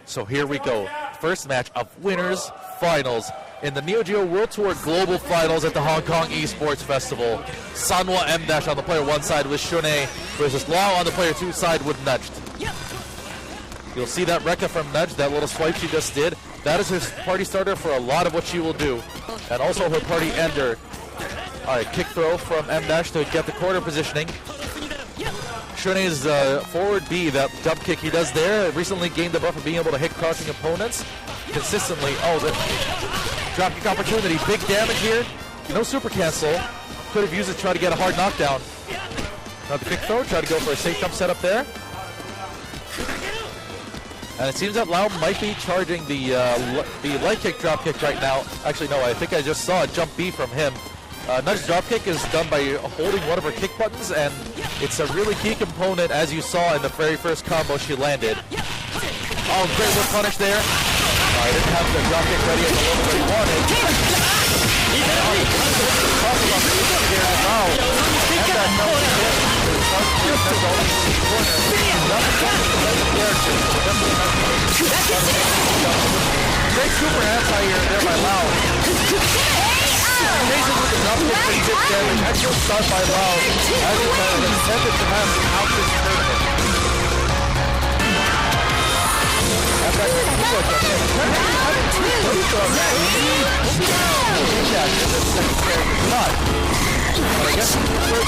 So here we go. First match of winners finals in the NEOGEO World Tour Global Finals at the Hong Kong Esports Festival. Sanwa M- on the player 1 side with Shune versus Lao on the player 2 side with Nudged. You'll see that Rekka from Nudged, that little swipe she just did. That is her party starter for a lot of what she will do. And also her party ender. Alright, kick throw from M- to get the corner positioning. Shune's forward B, that jump kick he does there, recently gained the buff of being able to hit crouching opponents consistently. Oh, the drop kick opportunity. Big damage here. No super cancel. Could have used it to try to get a hard knockdown. Now the kick throw, try to go for a safe jump setup there. And it seems that Lau might be charging the light kick drop kick right now. Actually, no, I think I just saw a jump B from him. Nudge drop kick is done by holding one of her kick buttons, and it's a really key component, as you saw in the very first combo she landed. Oh, great whip punish there. I didn't have the drop kick ready at the level that he wanted. Great super anti-air there by Lau. Amazing with the drop kick and dip damage. Excellent start by Lau, as he was intended to have out this tournament. I guess for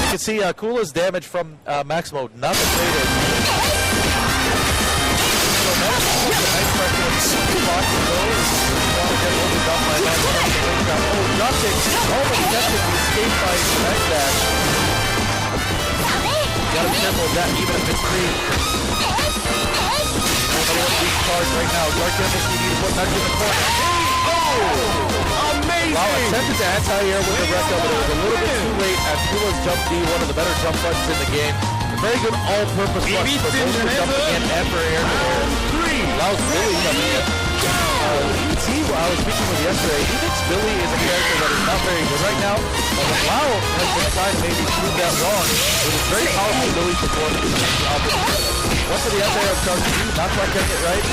you can see Kula's damage from max mode, not the greatest. Nothing. Almost definitely escaped by Smack Dash. Gotta be careful of that, even if it's free. Weak card right now. Dark Tempest, you need to put Nudge in the corner. Oh! Amazing! Wow, attempted to anti-air with the Rekka, but it was a little bit too late at Kula's jump D, one of the better jump buttons in the game. A very good all-purpose button for both for jumping in and for air to air. Lau's really coming in. I was speaking with yesterday, he thinks Billy is a character that is not very good right now, but Lau has been trying to maybe prove that wrong. It was very powerful Billy's performance. Once the anti-air of charge 2, not quite getting it right.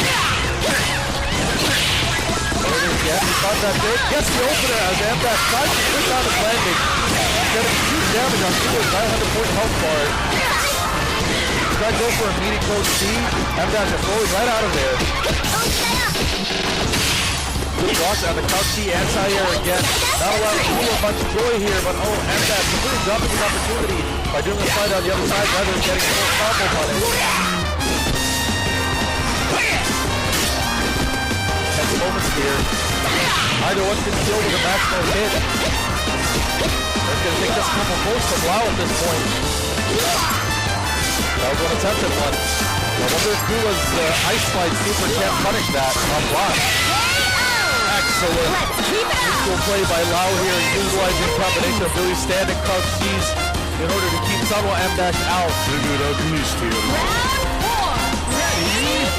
There it is again, he thought that good. Gets the opener as M-Dash tries to push out his landing. Getting huge damage on Kula's 900-point health bar. Try to go for a meaty code C. M-Dash is rolling right out of there. Good blocks on the couch C anti-air again. Not allowing Kula much joy here, but oh, M-Dash completely dropping his opportunity by doing the slide on the other side rather than getting a full combo punish. 10 moments here. Either one can steal with a maximum hit. They're going to take this couple close from Lau at this point. That was an attempted one. I wonder if Kula's ice slide super can't punish that on block. Excellent. Equal play by Lau here, utilizing combination of Billy's standing crouch keys in order to keep Sanwa M- out.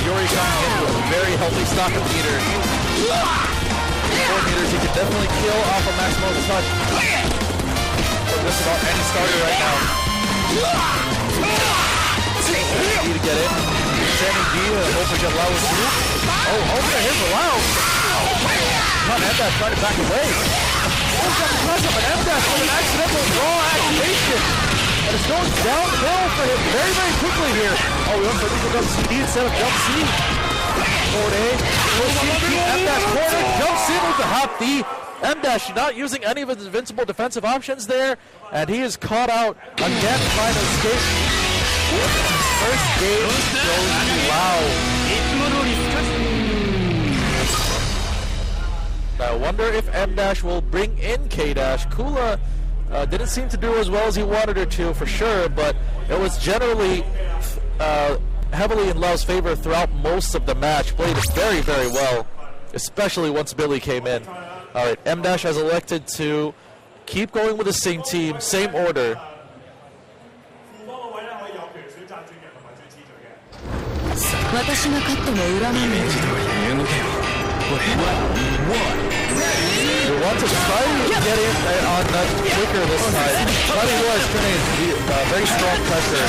Yuri coming in with a very healthy stock of meter. 4 meters, he can definitely kill off a maximum touch. For just about any starter right now. Need to get in. Standing D, hoping that Lau is through. Oh, over here for Lau. Not M-Dash trying to back away. Oh, got the press up, and M-Dash with an accidental draw activation. And it's going downhill for him very, very quickly here. Oh, we went for equal jump CD instead of jump C. Forward A. M-Dash corner. Jump C with the hop D. M-Dash not using any of his invincible defensive options there. And he is caught out again trying to escape. First game goes to Lau. I wonder if M- will bring in K-Dash. Kula didn't seem to do as well as he wanted her to, for sure, but it was generally heavily in Lau's favor throughout most of the match. Played it very, very well, especially once Billy came in. All right, M- has elected to keep going with the same team, same order. We want to try to get in on Nudge quicker this time. Try to utilize Shunei's very strong pressure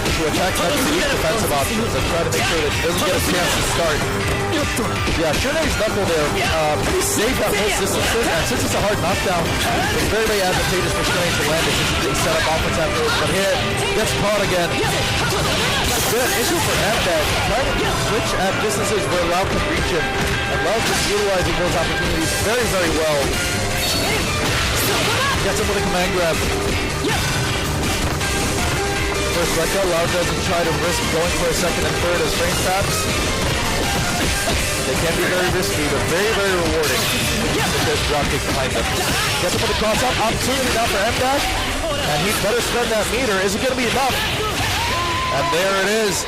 to attack Nudge's weak defensive options and try to make sure that she doesn't get a chance to start. Yeah, Shunei's knuckle there, pretty safe at most distances, and since it's a hard knockdown, it's very, very advantageous for Shunei to land it since it's being set up offense afterwards. But here, gets caught again. Good issue for Mdash, trying to switch at distances where Lau can reach him, and Lau's just utilizing those opportunities very, very well. Gets him with a command grab. First let go, Lau doesn't try to risk going for a second and third as frame taps. They can be very risky, but very, very rewarding. With this drop kick behind them. Gets him with a cross up, opportunity now for Mdash, and he better spend that meter. Is it going to be enough? And there it is.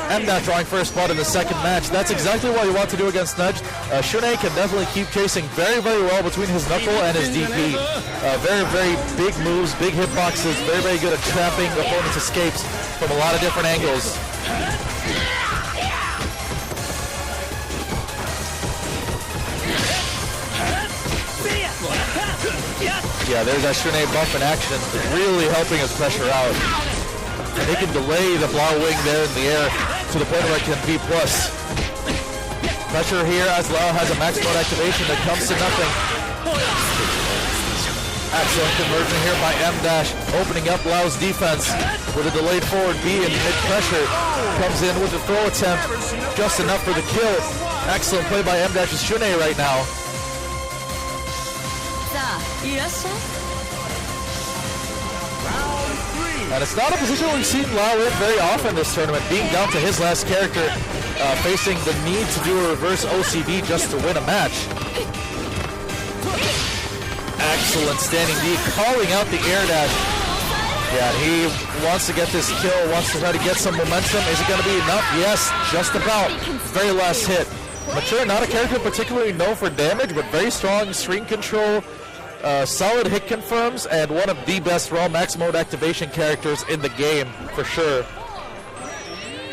Mdash drawing first spot in the second match. That's exactly what you want to do against Nudge. Shunei can definitely keep chasing very, very well between his knuckle and his DP. Very, very big moves, big hitboxes, very, very good at trapping opponents' escapes from a lot of different angles. Yeah, there's that Shunei buff in action, really helping his pressure out. And he can delay the Blau wing there in the air to the point where it can be plus. Pressure here as Lau has a max mode activation that comes to nothing. Excellent conversion here by Mdash, opening up Lau's defense with a delayed forward B and mid-pressure. Comes in with a throw attempt, just enough for the kill. Excellent play by Mdash's Shunei right now. And it's not a position we've seen Lau in very often this tournament, being down to his last character, facing the need to do a reverse OCD just to win a match. Excellent standing D, calling out the air dash. Yeah, he wants to get this kill, wants to try to get some momentum. Is it going to be enough? Yes, just about. Very last hit. Mature, not a character particularly known for damage, but very strong screen control. Solid hit confirms, and one of the best raw max mode activation characters in the game, for sure.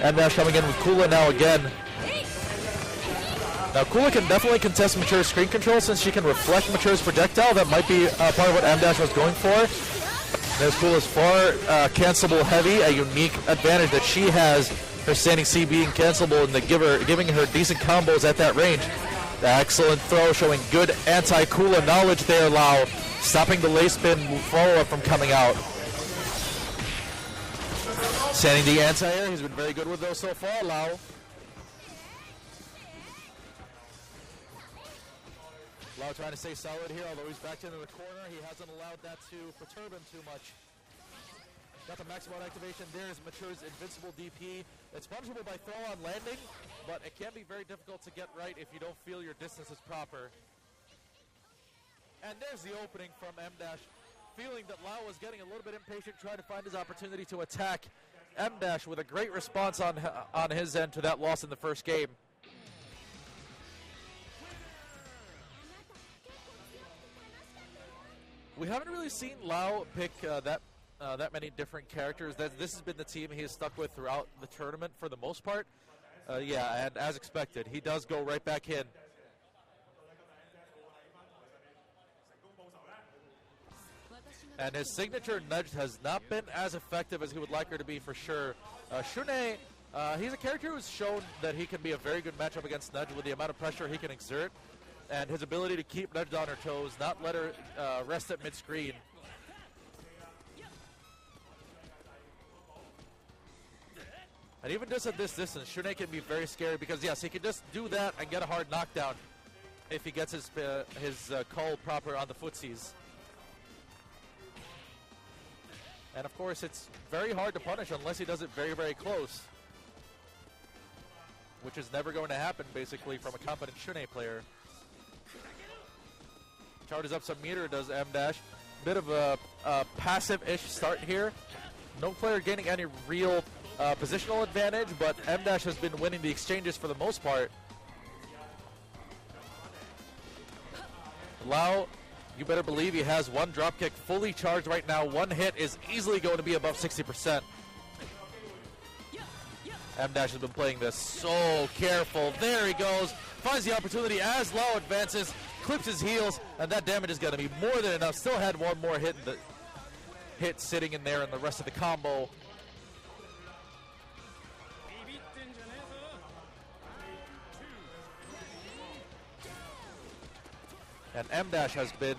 Mdash coming in with Kula now again. Now Kula can definitely contest Mature's screen control since she can reflect Mature's projectile. That might be part of what Mdash was going for. There's Kula's far cancelable heavy, a unique advantage that she has, her standing C being cancelable and giving her decent combos at that range. The excellent throw showing good anti-Kula knowledge there, Lau. Stopping the lay spin follow-up from coming out. Standing the anti-air, he's been very good with those so far, Lau. Lau trying to stay solid here, although he's backed into the corner. He hasn't allowed that to perturb him too much. Got the max mode activation. There's Mature's invincible DP. It's punishable by throw on landing, but it can be very difficult to get right if you don't feel your distance is proper. And there's the opening from Mdash. Feeling that Lau was getting a little bit impatient, trying to find his opportunity to attack. Mdash with a great response on his end to that loss in the first game. We haven't really seen Lau pick that many different characters. This has been the team he has stuck with throughout the tournament for the most part. Yeah, and as expected, he does go right back in. And his signature nudge has not been as effective as he would like her to be, for sure. Shunei, he's a character who's shown that he can be a very good matchup against Nudge with the amount of pressure he can exert and his ability to keep Nudge on her toes, not let her rest at mid-screen. And even just at this distance, Shunei can be very scary because, yes, he can just do that and get a hard knockdown if he gets his call proper on the footsies. And, of course, it's very hard to punish unless he does it very, very close, which is never going to happen, basically, from a competent Shunei player. Charges up some meter, does Mdash. Bit of a passive-ish start here. No player gaining any real positional advantage, but Mdash has been winning the exchanges for the most part. Lau, you better believe he has one dropkick fully charged right now. One hit is easily going to be above 60%. M-Dash has been playing this so careful. There he goes. Finds the opportunity as Lau advances, clips his heels, and that damage is going to be more than enough. Still had one more hit sitting in there in the rest of the combo. And M-Dash has been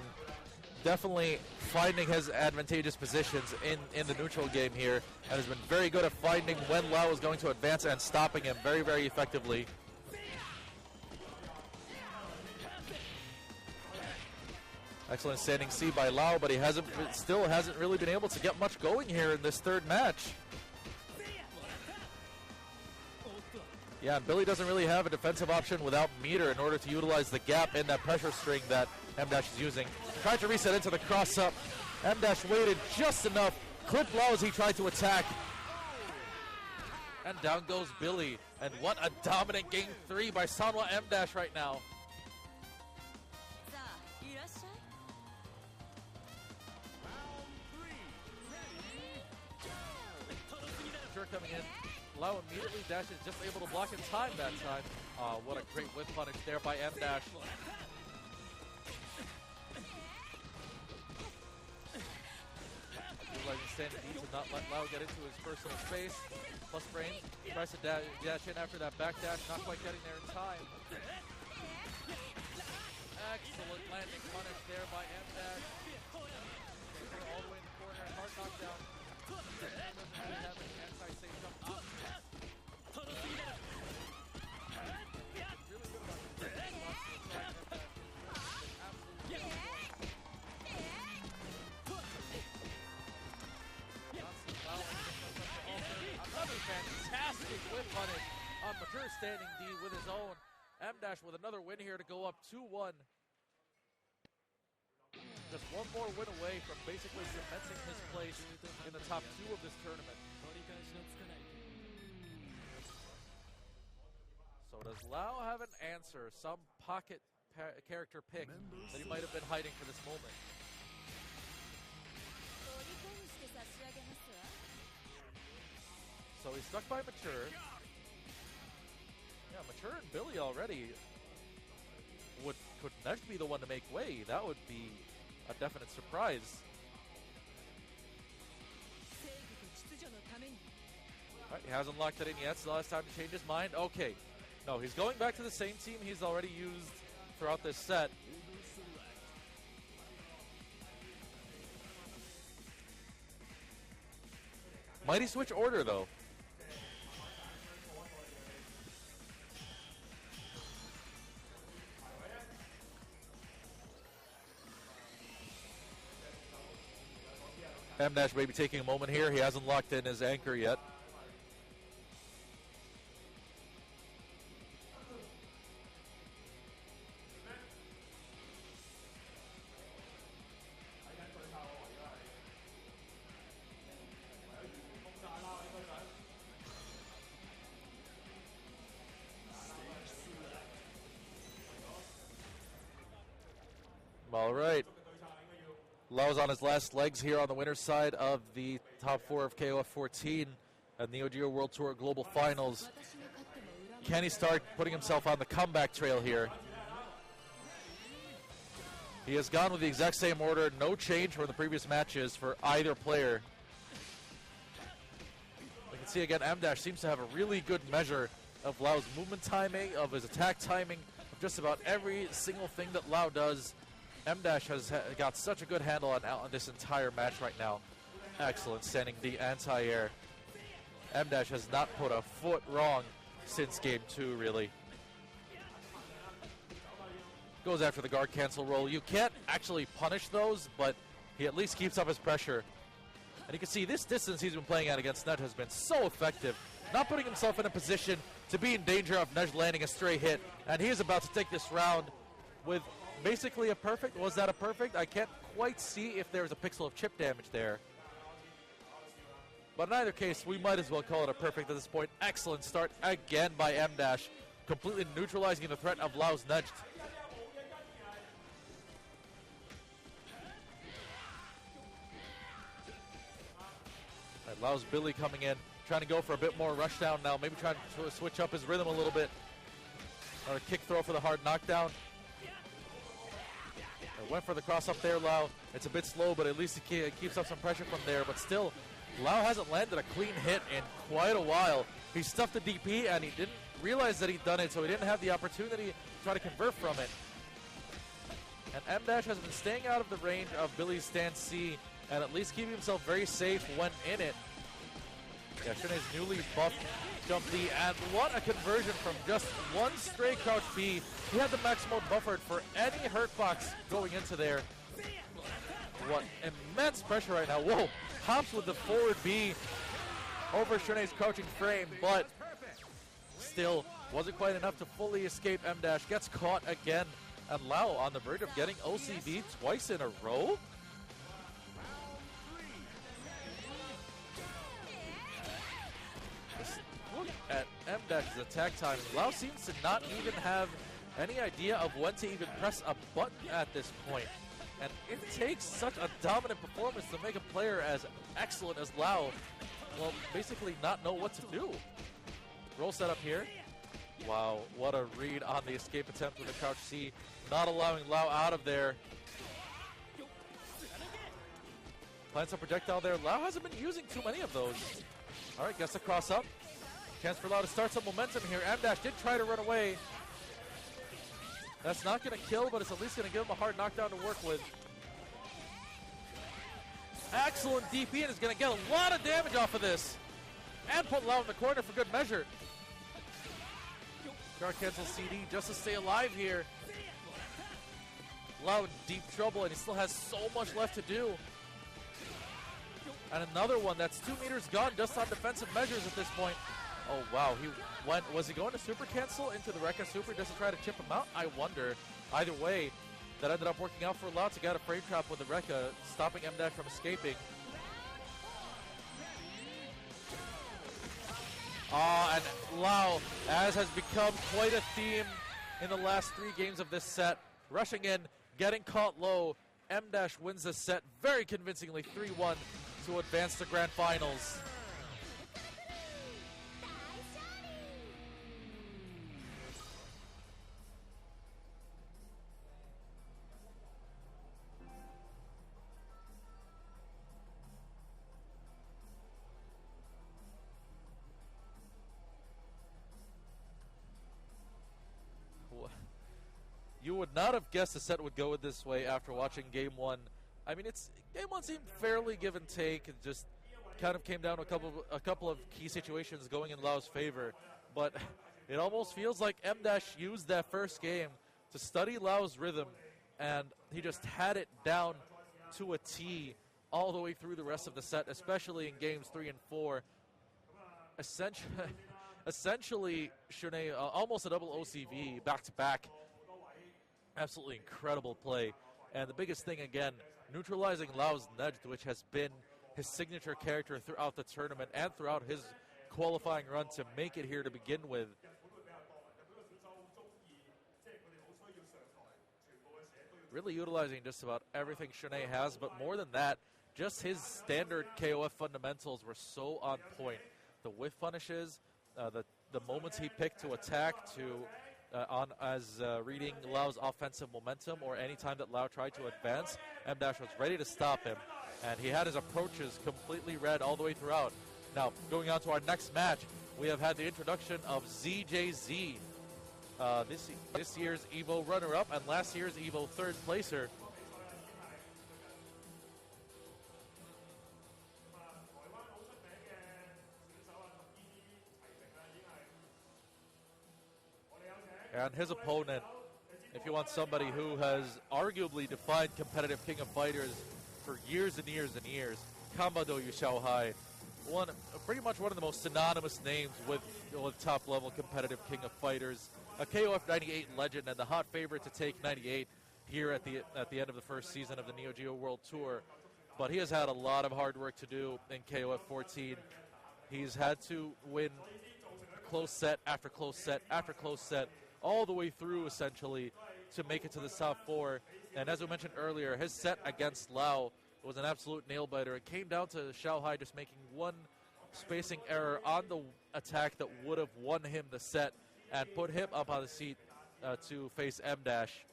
definitely finding his advantageous positions in the neutral game here, and has been very good at finding when Lau is going to advance and stopping him very, very effectively. Excellent standing C by Lau, but he still hasn't really been able to get much going here in this third match. Yeah, and Billy doesn't really have a defensive option without meter in order to utilize the gap in that pressure string that M-Dash is using. Tried to reset into the cross-up. M-Dash waited just enough. Clipped Lau as he tried to attack. And down goes Billy. And what a dominant game 3 by Sanwa M-Dash right now. Sure coming in. Lau immediately dashes, just able to block in time that time. What a great whip punish there by M-Dash. Utilizing standing D to not let Lau get into his personal space. Plus frames. Tries to dash in after that back dash, not quite getting there in time. Excellent landing punish there by M-Dash. All the way in the corner, hard knockdown. Doesn't really have an anti-safe jump up. Really good about the another fantastic whip punish on Mature standing D with his own. M-Dash with another win here to go up 2-1. Just one more win away from basically cementing his place in the top 2 of this tournament. So does Lau have an answer, some pocket character pick that he might have been hiding for this moment? So he's stuck by Mature. Yeah, Mature and Billy already. Could Next be the one to make way? That would be a definite surprise. All right, he hasn't locked it in yet. Still has time to change his mind. Okay. No, he's going back to the same team he's already used throughout this set. Might he switch order, though? M-Dash maybe taking a moment here. He hasn't locked in his anchor yet. All right. Lau's on his last legs here on the winner's side of the top 4 of KOF 14 at NEOGEO World Tour Global Finals. Can he start putting himself on the comeback trail here? He has gone with the exact same order, no change from the previous matches for either player. We can see again, M-Dash seems to have a really good measure of Lau's movement timing, of his attack timing, of just about every single thing that Lau does. M-Dash has got such a good handle on this entire match right now. Excellent standing D anti-air. M-Dash has not put a foot wrong since game 2, really. Goes after the guard cancel roll. You can't actually punish those, but he at least keeps up his pressure. And you can see this distance he's been playing at against Nej has been so effective. Not putting himself in a position to be in danger of Nej landing a stray hit. And he is about to take this round with basically a perfect. Was that a perfect? I can't quite see if there's a pixel of chip damage there. But in either case, we might as well call it a perfect at this point. Excellent start again by M-Dash, completely neutralizing the threat of Lau's nudge. Right, Lau's Billy coming in. trying to go for a bit more rush down now, maybe trying to switch up his rhythm a little bit. Or a kick throw for the hard knockdown. Went for the cross up there, Lau. It's a bit slow, but at least he keeps up some pressure from there. But still, Lau hasn't landed a clean hit in quite a while. He stuffed the DP, and he didn't realize that he'd done it, so he didn't have the opportunity to try to convert from it. And M- has been staying out of the range of Billy's stand C, and at least keeping himself very safe when in it. Yeah, Shune's newly buffed jump D, and what a conversion from just one straight crouch B. He had the max mode buffered for any hurt box going into there. What immense pressure right now. Whoa, hops with the forward B over Shune's crouching frame, but still wasn't quite enough to fully escape M-. Gets caught again, and Lau on the verge of getting OCV twice in a row. Look at M-'s attack time. Lau seems to not even have any idea of when to even press a button at this point. And it takes such a dominant performance to make a player as excellent as Lau, well, basically not know what to do. Roll setup here. Wow, what a read on the escape attempt with the crouch C. Not allowing Lau out of there. Plants a projectile there. Lau hasn't been using too many of those. All right, gets a cross up. Chance for Lau to start some momentum here. M- did try to run away. That's not going to kill, but it's at least going to give him a hard knockdown to work with. Excellent DP, and is going to get a lot of damage off of this. And put Lau in the corner for good measure. Guard cancel CD just to stay alive here. Lau in deep trouble, and he still has so much left to do. And another one that's 2 meters gone just on defensive measures at this point. Oh, wow. Was he going to super cancel into the Rekka super just to try to chip him out? I wonder. Either way, that ended up working out for Lau to get a frame trap with the Rekka, stopping M- from escaping. And Lau, as has become quite a theme in the last 3 games of this set, rushing in, getting caught low. M- wins this set very convincingly, 3-1, to advance to grand finals. You would not have guessed the set would go this way after watching Game 1. I mean, Game 1 seemed fairly give and take. It just kind of came down to a couple of key situations going in Lau's favor. But it almost feels like M- used that first game to study Lau's rhythm, and he just had it down to a T all the way through the rest of the set, especially in Games 3 and 4. Essentially, Shune, almost a double OCV back-to-back. Absolutely incredible play. And the biggest thing, again, neutralizing Lau's nudge, which has been his signature character throughout the tournament and throughout his qualifying run to make it here to begin with. Really utilizing just about everything Shune has, but more than that, just his standard KOF fundamentals were so on point. The whiff punishes, the moments he picked to attack, to reading Lau's offensive momentum, or any time that Lau tried to advance, M- was ready to stop him, and he had his approaches completely read all the way throughout. Now, going on to our next match, we have had the introduction of ZJZ, this year's EVO runner-up and last year's EVO third placer. And his opponent, if you want somebody who has arguably defined competitive King of Fighters for years and years and years, Kambado Xiaohai, pretty much one of the most synonymous names with top-level competitive King of Fighters, a KOF 98 legend and the hot favorite to take 98 here at the end of the first season of the NEOGEO World Tour. But he has had a lot of hard work to do in KOF 14. He's had to win close set after close set after close set, all the way through, essentially, to make it to the top 4. And as we mentioned earlier, his set against Lau was an absolute nail-biter. It came down to Xiaohai just making one spacing error on the attack that would have won him the set and put him up on the seat to face M Dash.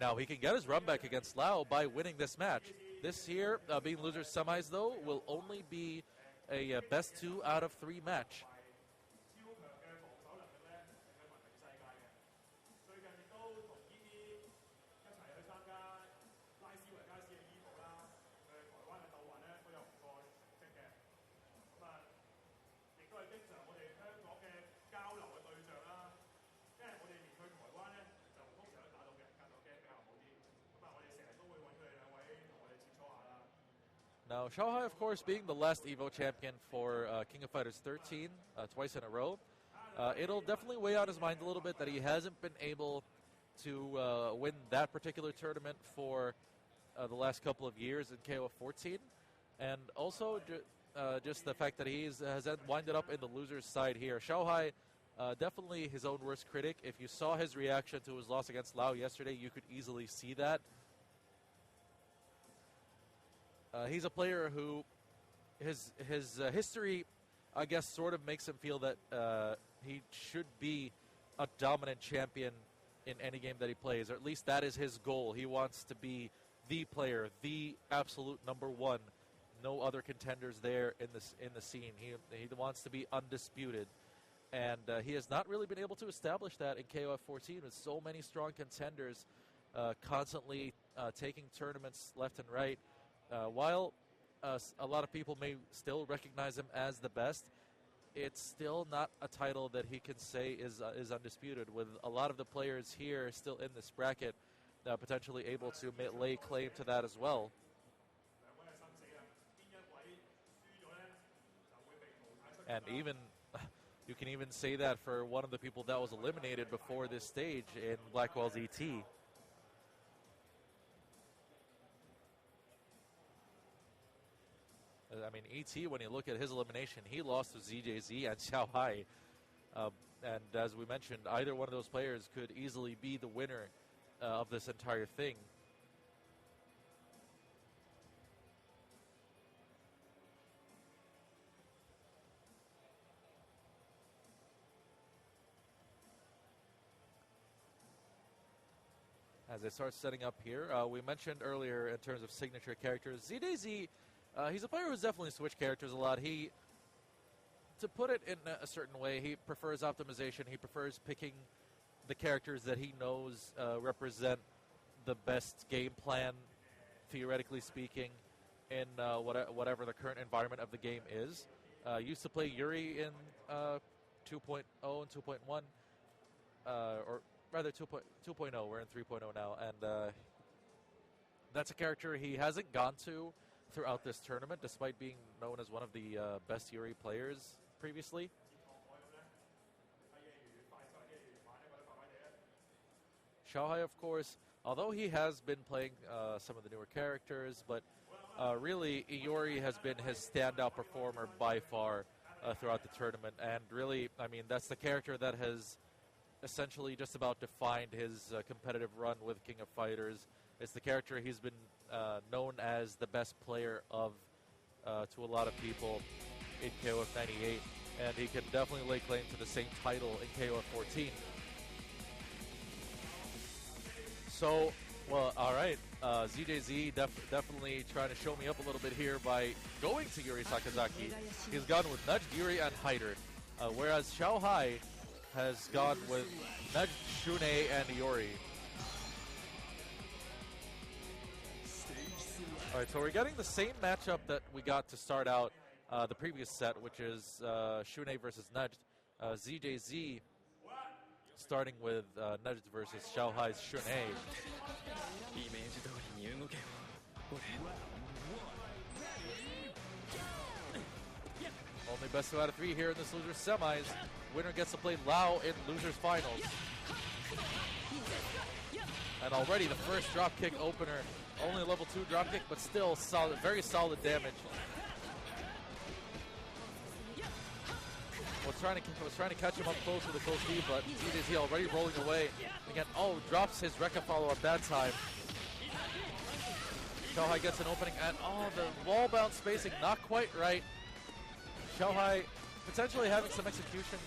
Now he can get his run back against Lau by winning this match. This here, being losers semis though, will only be a best 2 out of 3 match. Now, Xiaohai, of course, being the last EVO champion for King of Fighters 13, twice in a row, it'll definitely weigh on his mind a little bit that he hasn't been able to win that particular tournament for the last couple of years in KOF 14. And also just the fact that he has winded up in the loser's side here. Xiaohai, definitely his own worst critic. If you saw his reaction to his loss against Lau yesterday, you could easily see that. He's a player who his history, I guess, sort of makes him feel that he should be a dominant champion in any game that he plays, or at least that is his goal. He wants to be the player, the absolute number one. No other contenders there in the scene. He wants to be undisputed, and he has not really been able to establish that in KOF 14 with so many strong contenders constantly taking tournaments left and right. While a lot of people may still recognize him as the best, it's still not a title that he can say is undisputed, with a lot of the players here still in this bracket potentially able to lay claim to that as well. And even you can even say that for one of the people that was eliminated before this stage in Blackwell's ET. I mean, ET, when you look at his elimination, he lost to ZJZ and Xiaohai. And as we mentioned, either one of those players could easily be the winner of this entire thing. As they start setting up here, we mentioned earlier in terms of signature characters, ZJZ, he's a player who's definitely switched characters a lot. To put it in a certain way, he prefers optimization. He prefers picking the characters that he knows represent the best game plan, theoretically speaking, in whatever the current environment of the game is. Used to play Yuri in 2.0 and 2.1, or rather 2.0. We're in 3.0 now, and that's a character he hasn't gone to throughout this tournament, despite being known as one of the best Yuri players previously. Xiaohai, of course, although he has been playing some of the newer characters, but really Yuri has been his standout performer by far throughout the tournament. And really, I mean, that's the character that has essentially just about defined his competitive run with King of Fighters. It's the character he's been known as the best player of to a lot of people in KOF 98, and he can definitely lay claim to the same title in KOF 14. So, well, all right, ZJZ definitely trying to show me up a little bit here by going to Yuri Sakazaki. He's gone with Nudge, Yuri, and Hyder, whereas Xiaohai has gone with Nudge, Shune, and Yuri. All right, so we're getting the same matchup that we got to start out the previous set, which is Shune versus Nudge. ZJZ starting with Nudge versus Xiaohai's Shune. Only best 2 out of 3 here in this loser's semis. Winner gets to play Lau in loser's finals. And already the first dropkick opener. Only a level 2 dropkick, but still solid, very solid damage. Was trying to catch him up close with a close D, but ZJZ already rolling away. Again, drops his Rekka follow-up that time. Xiaohai gets an opening, and the wall bounce spacing not quite right. Xiaohai potentially having some execution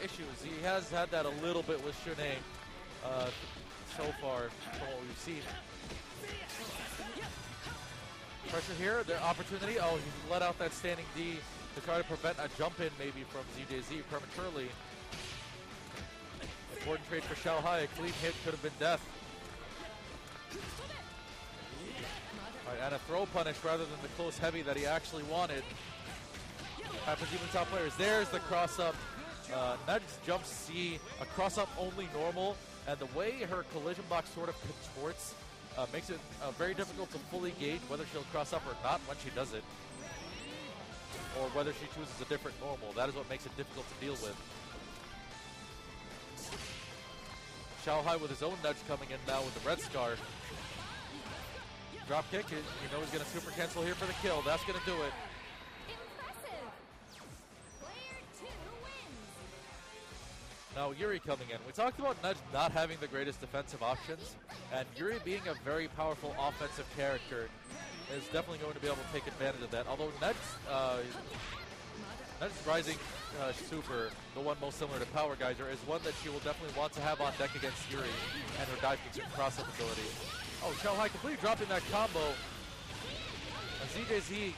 issues. He has had that a little bit with Shune so far from what we've seen. Pressure here, the opportunity. Oh, he let out that standing D to try to prevent a jump in maybe from ZJZ prematurely. Important trade for Xiaohai. A clean hit could have been death. All right, and a throw punish rather than the close heavy that he actually wanted. Happens even top players. There's the cross up. Nudge jumps C, a cross up only normal, and the way her collision box sort of contorts makes it very difficult to fully gauge whether she'll cross up or not when she does it, or whether she chooses a different normal. That is what makes it difficult to deal with. Xiaohai with his own nudge coming in now with the red scar. Drop kick, you know he's going to super cancel here for the kill. That's going to do it. Now Yuri coming in. We talked about Nudge not having the greatest defensive options, and Yuri being a very powerful offensive character is definitely going to be able to take advantage of that. Although Nudge's rising super, the one most similar to Power Geyser, is one that she will definitely want to have on deck against Yuri and her dive kicks and cross-up ability. Oh, Xiaohai completely dropping that combo. And ZJZ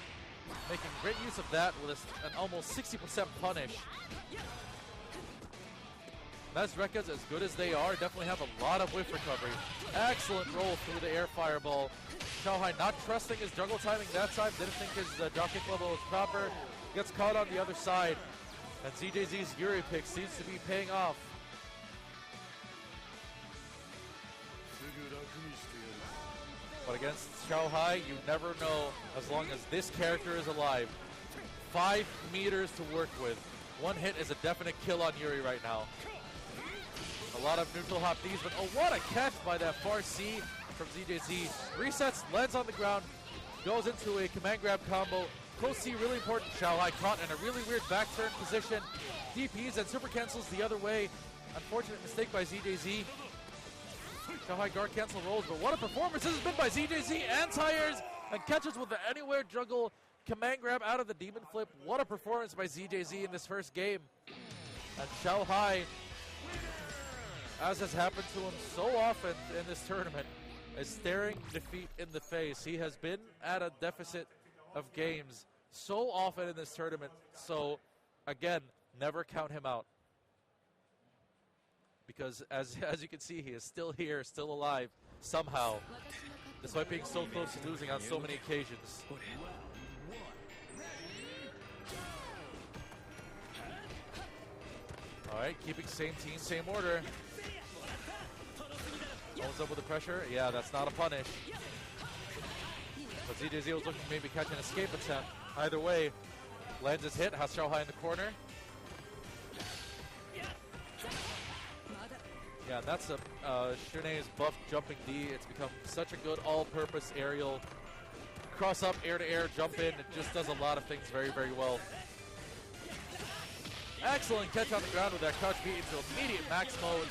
making great use of that with an almost 60% punish. Mezrekas, as good as they are, definitely have a lot of whiff recovery. Excellent roll through the air fireball. Xiaohai not trusting his juggle timing that time, didn't think his dropkick level was proper. Gets caught on the other side. And ZJZ's Yuri pick seems to be paying off. But against Xiaohai, you never know as long as this character is alive. 5 meters to work with. One hit is a definite kill on Yuri right now. A lot of neutral hop Ds, but oh, what a catch by that far C from ZJZ. Resets, lands on the ground, goes into a command grab combo. Close C, really important. Xiaohai caught in a really weird back turn position. DPs and super cancels the other way. Unfortunate mistake by ZJZ. Xiaohai guard cancel rolls, but what a performance this has been by ZJZ. Anti-airs and catches with the anywhere juggle. Command grab out of the demon flip. What a performance by ZJZ in this first game. And Xiaohai, as has happened to him so often in this tournament, is staring defeat in the face. He has been at a deficit of games so often in this tournament. So, again, never count him out. Because as you can see, he is still here, still alive, somehow, despite being so close to losing on so many occasions. All right, keeping same team, same order. Holds up with the pressure. Yeah, that's not a punish. But ZJZ was looking to maybe catch an escape attempt. Either way, lands his hit, has Xiaohai in the corner. Yeah, that's Shune's buff jumping D. It's become such a good all-purpose aerial. Cross up, air-to-air, jump in. It just does a lot of things very, very well. Excellent catch on the ground with that crouch beat into immediate max mode.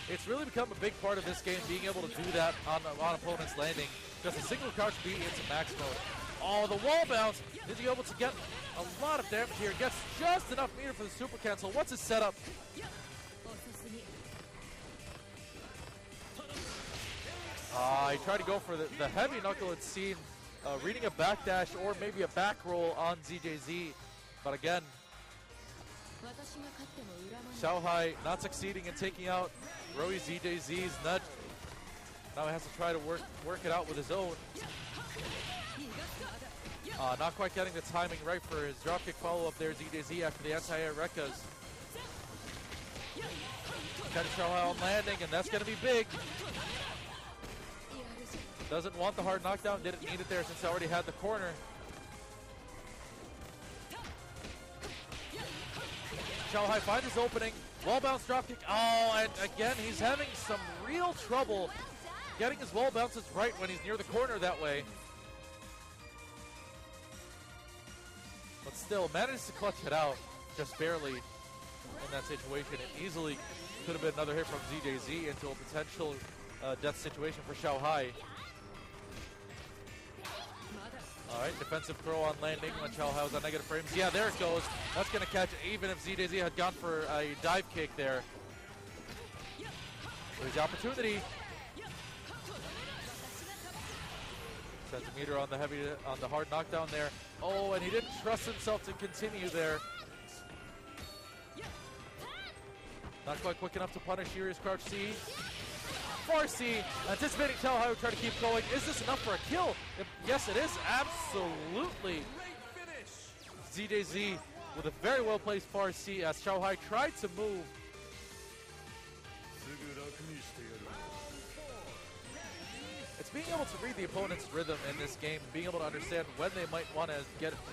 It's really become a big part of this game, being able to do that on opponents landing. Just a single crouch beat into max mode. Oh, the wall bounce. Is he able to get a lot of damage here? Gets just enough meter for the super cancel. What's his setup? He tried to go for the heavy knuckle, it seemed. Reading a backdash or maybe a back roll on ZJZ. But again, Xiaohai not succeeding in taking out Roey ZJZ's nudge. Now he has to try to work it out with his own. Not quite getting the timing right for his dropkick follow-up there, ZJZ, after the anti-air Rekkas. Catch Xiaohai on landing, and that's going to be big. Doesn't want the hard knockdown, didn't need it there since he already had the corner. Xiaohai finds his opening, wall bounce dropkick. Oh, and again, he's having some real trouble getting his wall bounces right when he's near the corner that way. But still, manages to clutch it out, just barely in that situation. It easily could have been another hit from ZJZ into a potential death situation for Xiaohai. All right, defensive throw on landing when Xiao Hai was on negative frames. Yeah, there it goes. That's going to catch it, even if ZJZ had gone for a dive kick there. There's the opportunity. Centimeter on the hard knockdown there. Oh, and he didn't trust himself to continue there. Not quite quick enough to punish Yuri's crouch C. Farsi anticipating Xiao Hai would try to keep going. Is this enough for a kill? Yes, it is. Absolutely. ZJZ with a very well-placed Farsi as Xiao Hai tried to move. It's being able to read the opponent's rhythm in this game, being able to understand when they might want to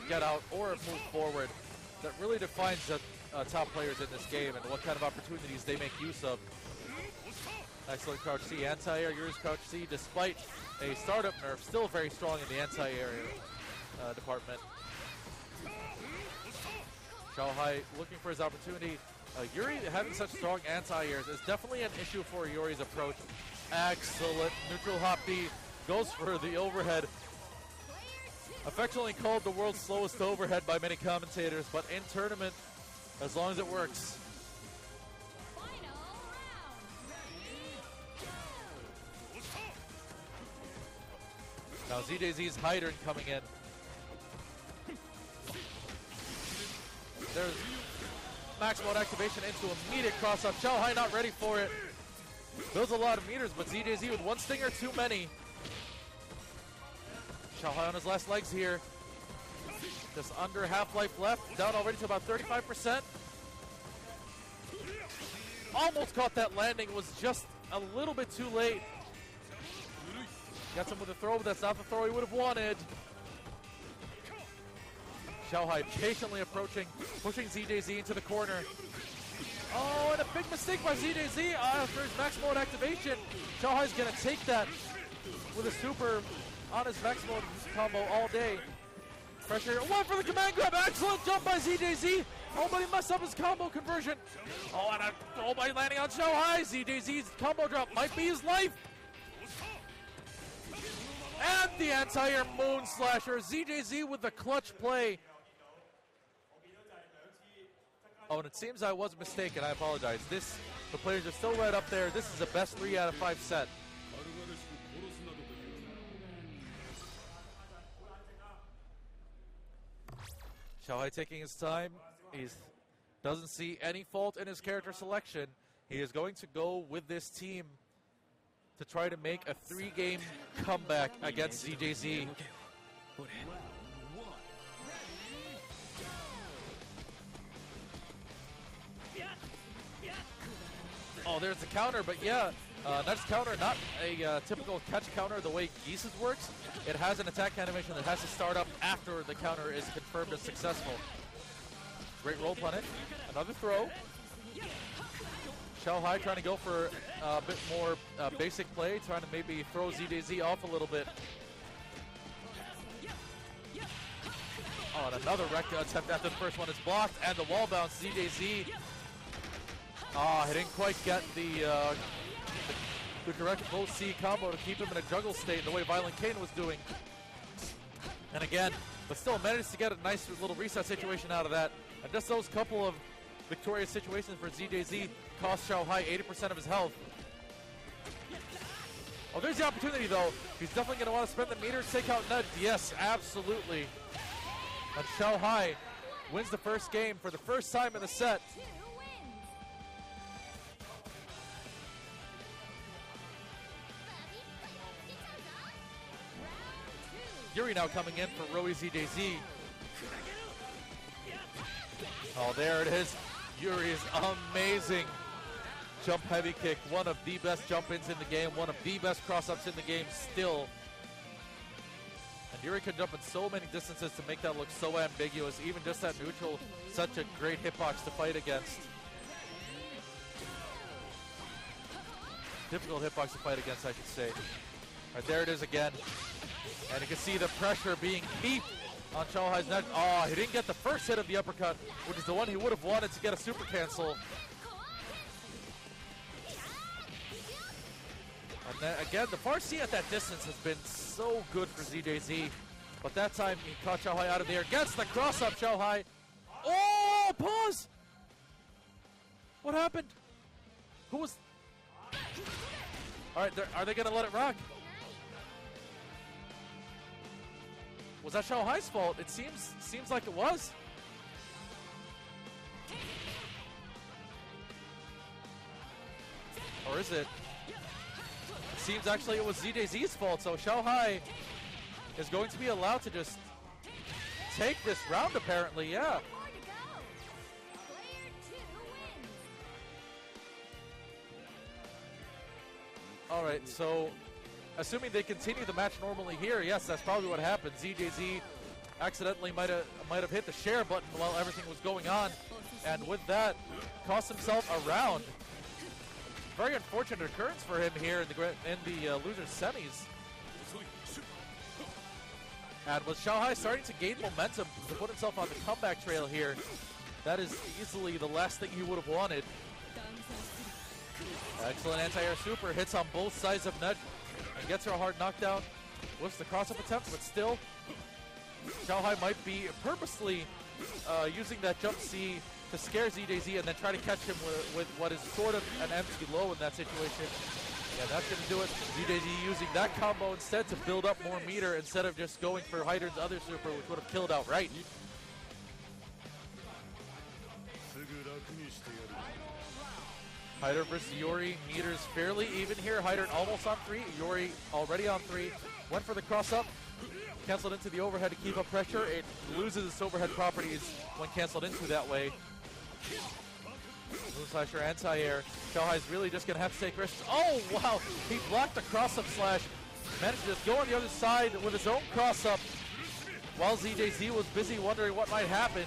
get out or move forward, that really defines the top players in this game and what kind of opportunities they make use of. Excellent crouch C, anti-air, Yuri's crouch C, despite a startup nerf, still very strong in the anti-air department. Xiao Hai looking for his opportunity. Yuri having such strong anti-airs is definitely an issue for Yuri's approach. Excellent. Neutral hop B goes for the overhead. Affectionately called the world's slowest overhead by many commentators, but in tournament, as long as it works. Now ZJZ's Hydran coming in. There's max mode activation into immediate cross-up. Xiao Hai not ready for it. Builds a lot of meters, but ZJZ with one stinger too many. Xiao Hai on his last legs here. Just under half-life left. Down already to about 35%. Almost caught that landing. Was just a little bit too late. Got him with a throw, but that's not the throw he would have wanted. Xiao Hai patiently approaching, pushing ZJZ into the corner. Oh, and a big mistake by ZJZ after his max mode activation. Xiao Hai's going to take that with a super on his max mode combo all day. Pressure, one for the command grab. Excellent jump by ZJZ. Oh, but he messed up his combo conversion. Oh, and a throw by landing on Xiao Hai. ZJZ's combo drop might be his life. And the anti-air moon slasher. ZJZ with the clutch play. Oh, and it seems I was mistaken. I apologize. The players are still right up there. This is a best 3 out of 5 set. Xiao Hai taking his time. He doesn't see any fault in his character selection. He is going to go with this team to try to make a 3-game comeback against ZJZ. Oh, there's the counter, but yeah, that's counter, not a typical catch counter the way Geese's works. It has an attack animation that has to start up after the counter is confirmed as successful. Great roll punish. Another throw. Xiao Hai trying to go for a bit more basic play, trying to maybe throw ZJZ off a little bit. Oh, and another Rekka attempt after the first one is blocked, and the wall bounce. ZJZ. He didn't quite get the correct low C combo to keep him in a juggle state the way Violent Kane was doing. And again, but still managed to get a nice little reset situation out of that. And just those couple of victorious situations for ZJZ cost Xiao Hai 80% of his health. Oh, there's the opportunity though. He's definitely going to want to spend the meter to take out Nudge. Yes, absolutely. And Xiao Hai wins the first game for the first time in the set. Yuri now coming in for Roi ZJZ. Oh, there it is. Yuri's amazing jump heavy kick. One of the best jump-ins in the game. One of the best cross-ups in the game still. And Yuri can jump in so many distances to make that look so ambiguous. Even just that neutral, such a great hitbox to fight against. Difficult hitbox to fight against, I should say. All right, there it is again. And you can see the pressure being heaped on Xiao Hai's neck. Oh, he didn't get the first hit of the uppercut, which is the one he would have wanted to get a super cancel. And then again, the Farsi at that distance has been so good for ZJZ. But that time he caught Xiao Hai out of the air. Gets the cross up, Xiao Hai. Oh, pause! What happened? Who was... All right, are they going to let it rock? Was that Xiao Hai's fault? It seems like it was. Or is it? It seems actually it was ZJZ's fault, so Xiao Hai is going to be allowed to just take this round, apparently, yeah. All right, so assuming they continue the match normally here, yes, that's probably what happened. ZJZ accidentally might have hit the share button while everything was going on, and with that, cost himself a round. Very unfortunate occurrence for him here in the loser semis. And with Xiao Hai starting to gain momentum to put himself on the comeback trail here, that is easily the last thing he would have wanted. Excellent anti-air super, hits on both sides of net and gets her a hard knockdown. Whiffs the cross-up attempt, but still, Xiao Hai might be purposely using that jump C to scare ZJZ and then try to catch him with what is sort of an empty low in that situation. Yeah, that's going to do it. ZJZ using that combo instead to build up more meter instead of just going for Hyder's other super, which would have killed outright. Hyder versus Yori, meters fairly even here. Hyder almost on 3, Yori already on 3. Went for the cross-up, canceled into the overhead to keep up pressure. It loses its overhead properties when canceled into that way. Moon slasher anti-air. Xiao Hai's really just going to have to take risks. Oh, wow! He blocked the cross-up slash. Managed to just go on the other side with his own cross-up while ZJZ was busy wondering what might happen.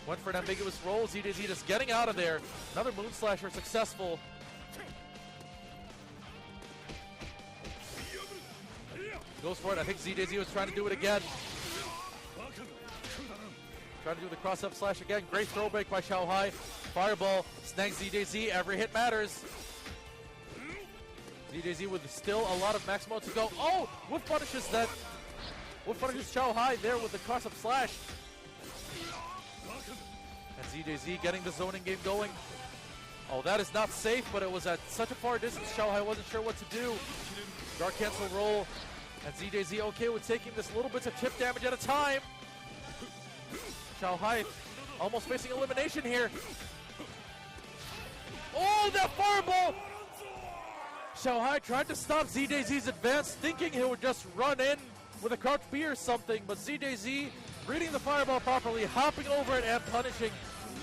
Went for an ambiguous roll. ZJZ just getting out of there. Another moon slasher successful. Goes for it. I think ZJZ was trying to do it again. Trying to do the cross-up slash again. Great throw break by Xiao Hai. Fireball snags ZJZ. Every hit matters. ZJZ with still a lot of maximo to go. Oh! Whiff punishes that. Whiff punishes Xiao Hai there with the cross-up slash. And ZJZ getting the zoning game going. Oh, that is not safe, but it was at such a far distance. Xiao Hai wasn't sure what to do. Dark cancel roll. And ZJZ okay with taking this little bits of chip damage at a time. Xiao Hai almost facing elimination here. Oh, that fireball! Xiao Hai tried to stop ZJZ's advance, thinking he would just run in with a crouch B or something, but ZJZ reading the fireball properly, hopping over it and punishing,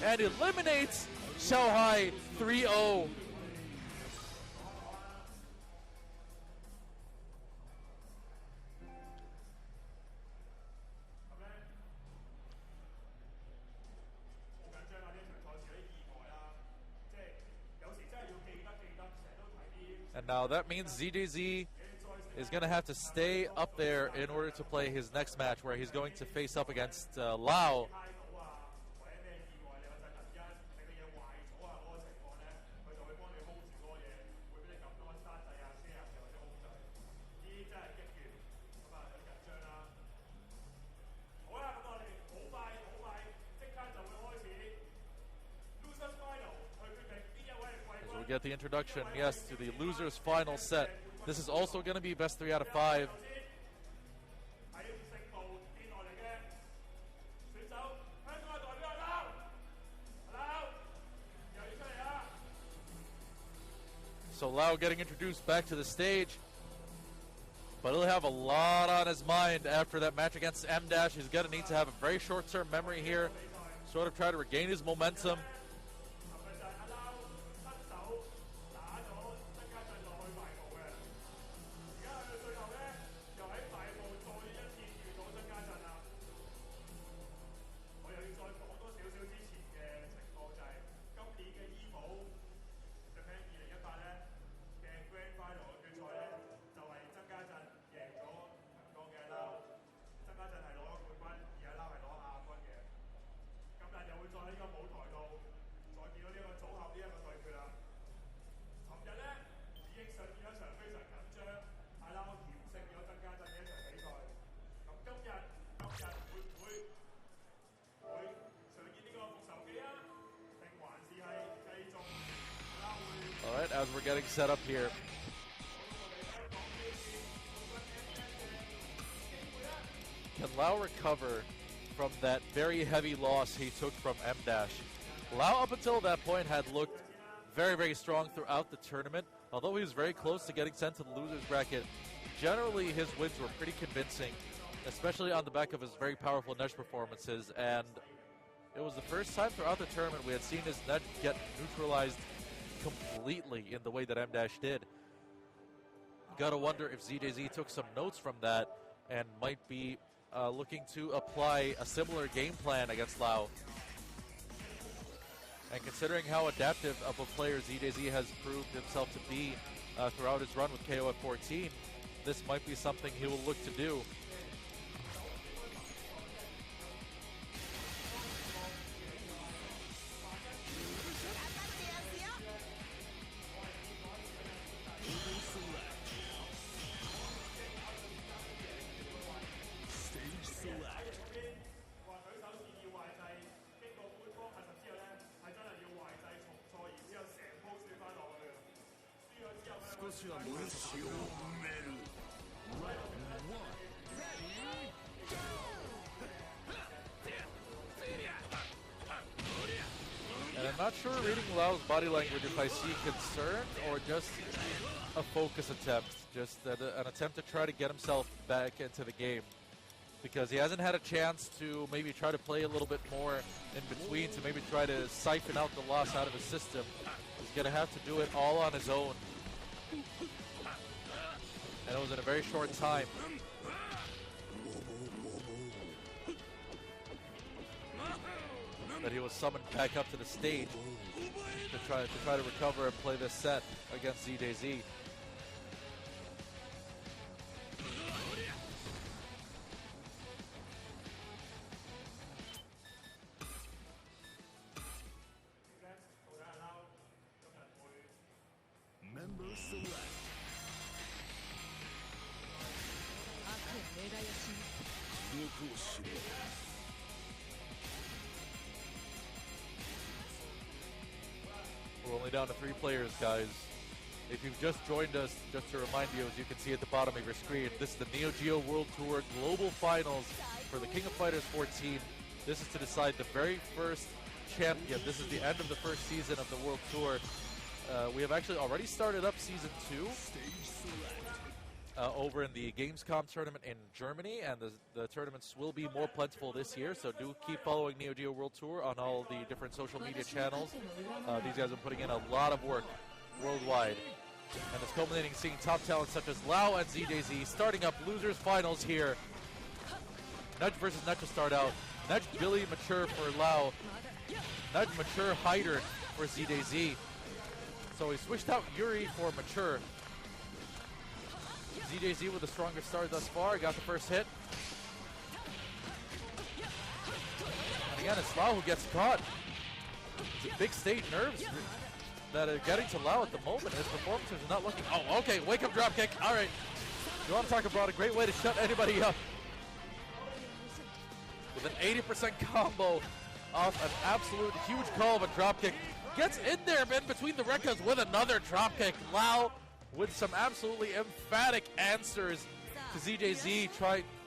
and eliminates Xiao Hai 3-0. And now that means ZJZ is going to have to stay up there in order to play his next match, where he's going to face up against Lau. As we get the introduction, yes, to the losers final set. This is also going to be best 3 out of 5. So Lau getting introduced back to the stage. But he'll have a lot on his mind after that match against M Dash. He's going to need to have a very short-term memory here. Sort of try to regain his momentum. getting set up here. Can Lau recover from that very heavy loss he took from M-Dash? Lau, up until that point, had looked very, very strong throughout the tournament. Although he was very close to getting sent to the loser's bracket, generally his wins were pretty convincing, especially on the back of his very powerful Nedge performances. And it was the first time throughout the tournament we had seen his Nedge get neutralized completely in the way that M-Dash did. Gotta wonder if ZJZ took some notes from that and might be looking to apply a similar game plan against Lau. And considering how adaptive of a player ZJZ has proved himself to be throughout his run with KOF 14, this might be something he will look to do. And I'm not sure reading Lau's body language if I see concern or just a focus attempt, just an attempt to try to get himself back into the game. Because he hasn't had a chance to maybe try to play a little bit more in between, to maybe try to siphon out the loss out of his system. He's going to have to do it all on his own. And it was in a very short time. That he was summoned back up to the stage to try to recover and play this set against ZJZ. Member select. We're only down to 3 players, guys. If you've just joined us, just to remind you, as you can see at the bottom of your screen, this is the NEOGEO World Tour Global Finals for the King of Fighters 14. This is to decide the very first champion. This is the end of the first season of the World Tour. We have actually already started up Season 2 over in the Gamescom tournament in Germany, and the tournaments will be more plentiful this year, so do keep following NEOGEO World Tour on all the different social media channels. These guys are putting in a lot of work worldwide, and it's culminating in seeing top talents such as Lau and ZJZ starting up losers finals here. Nedge versus Nedge to start out. Nedge Billy Mature for Lau. Nedge Mature Hyder for ZJZ. So he switched out Yuri for Mature. ZJZ with the stronger start thus far. Got the first hit. And again, it's Lau who gets caught. It's a big stage, nerves that are getting to Lau at the moment. His performances are not looking... Oh, okay, wake up drop kick. All right. You want to talk about a great way to shut anybody up. With an 80% combo off an absolute huge call of a drop kick. Gets in there, in between the Rekkas with another drop kick. Lau with some absolutely emphatic answers to ZJZ,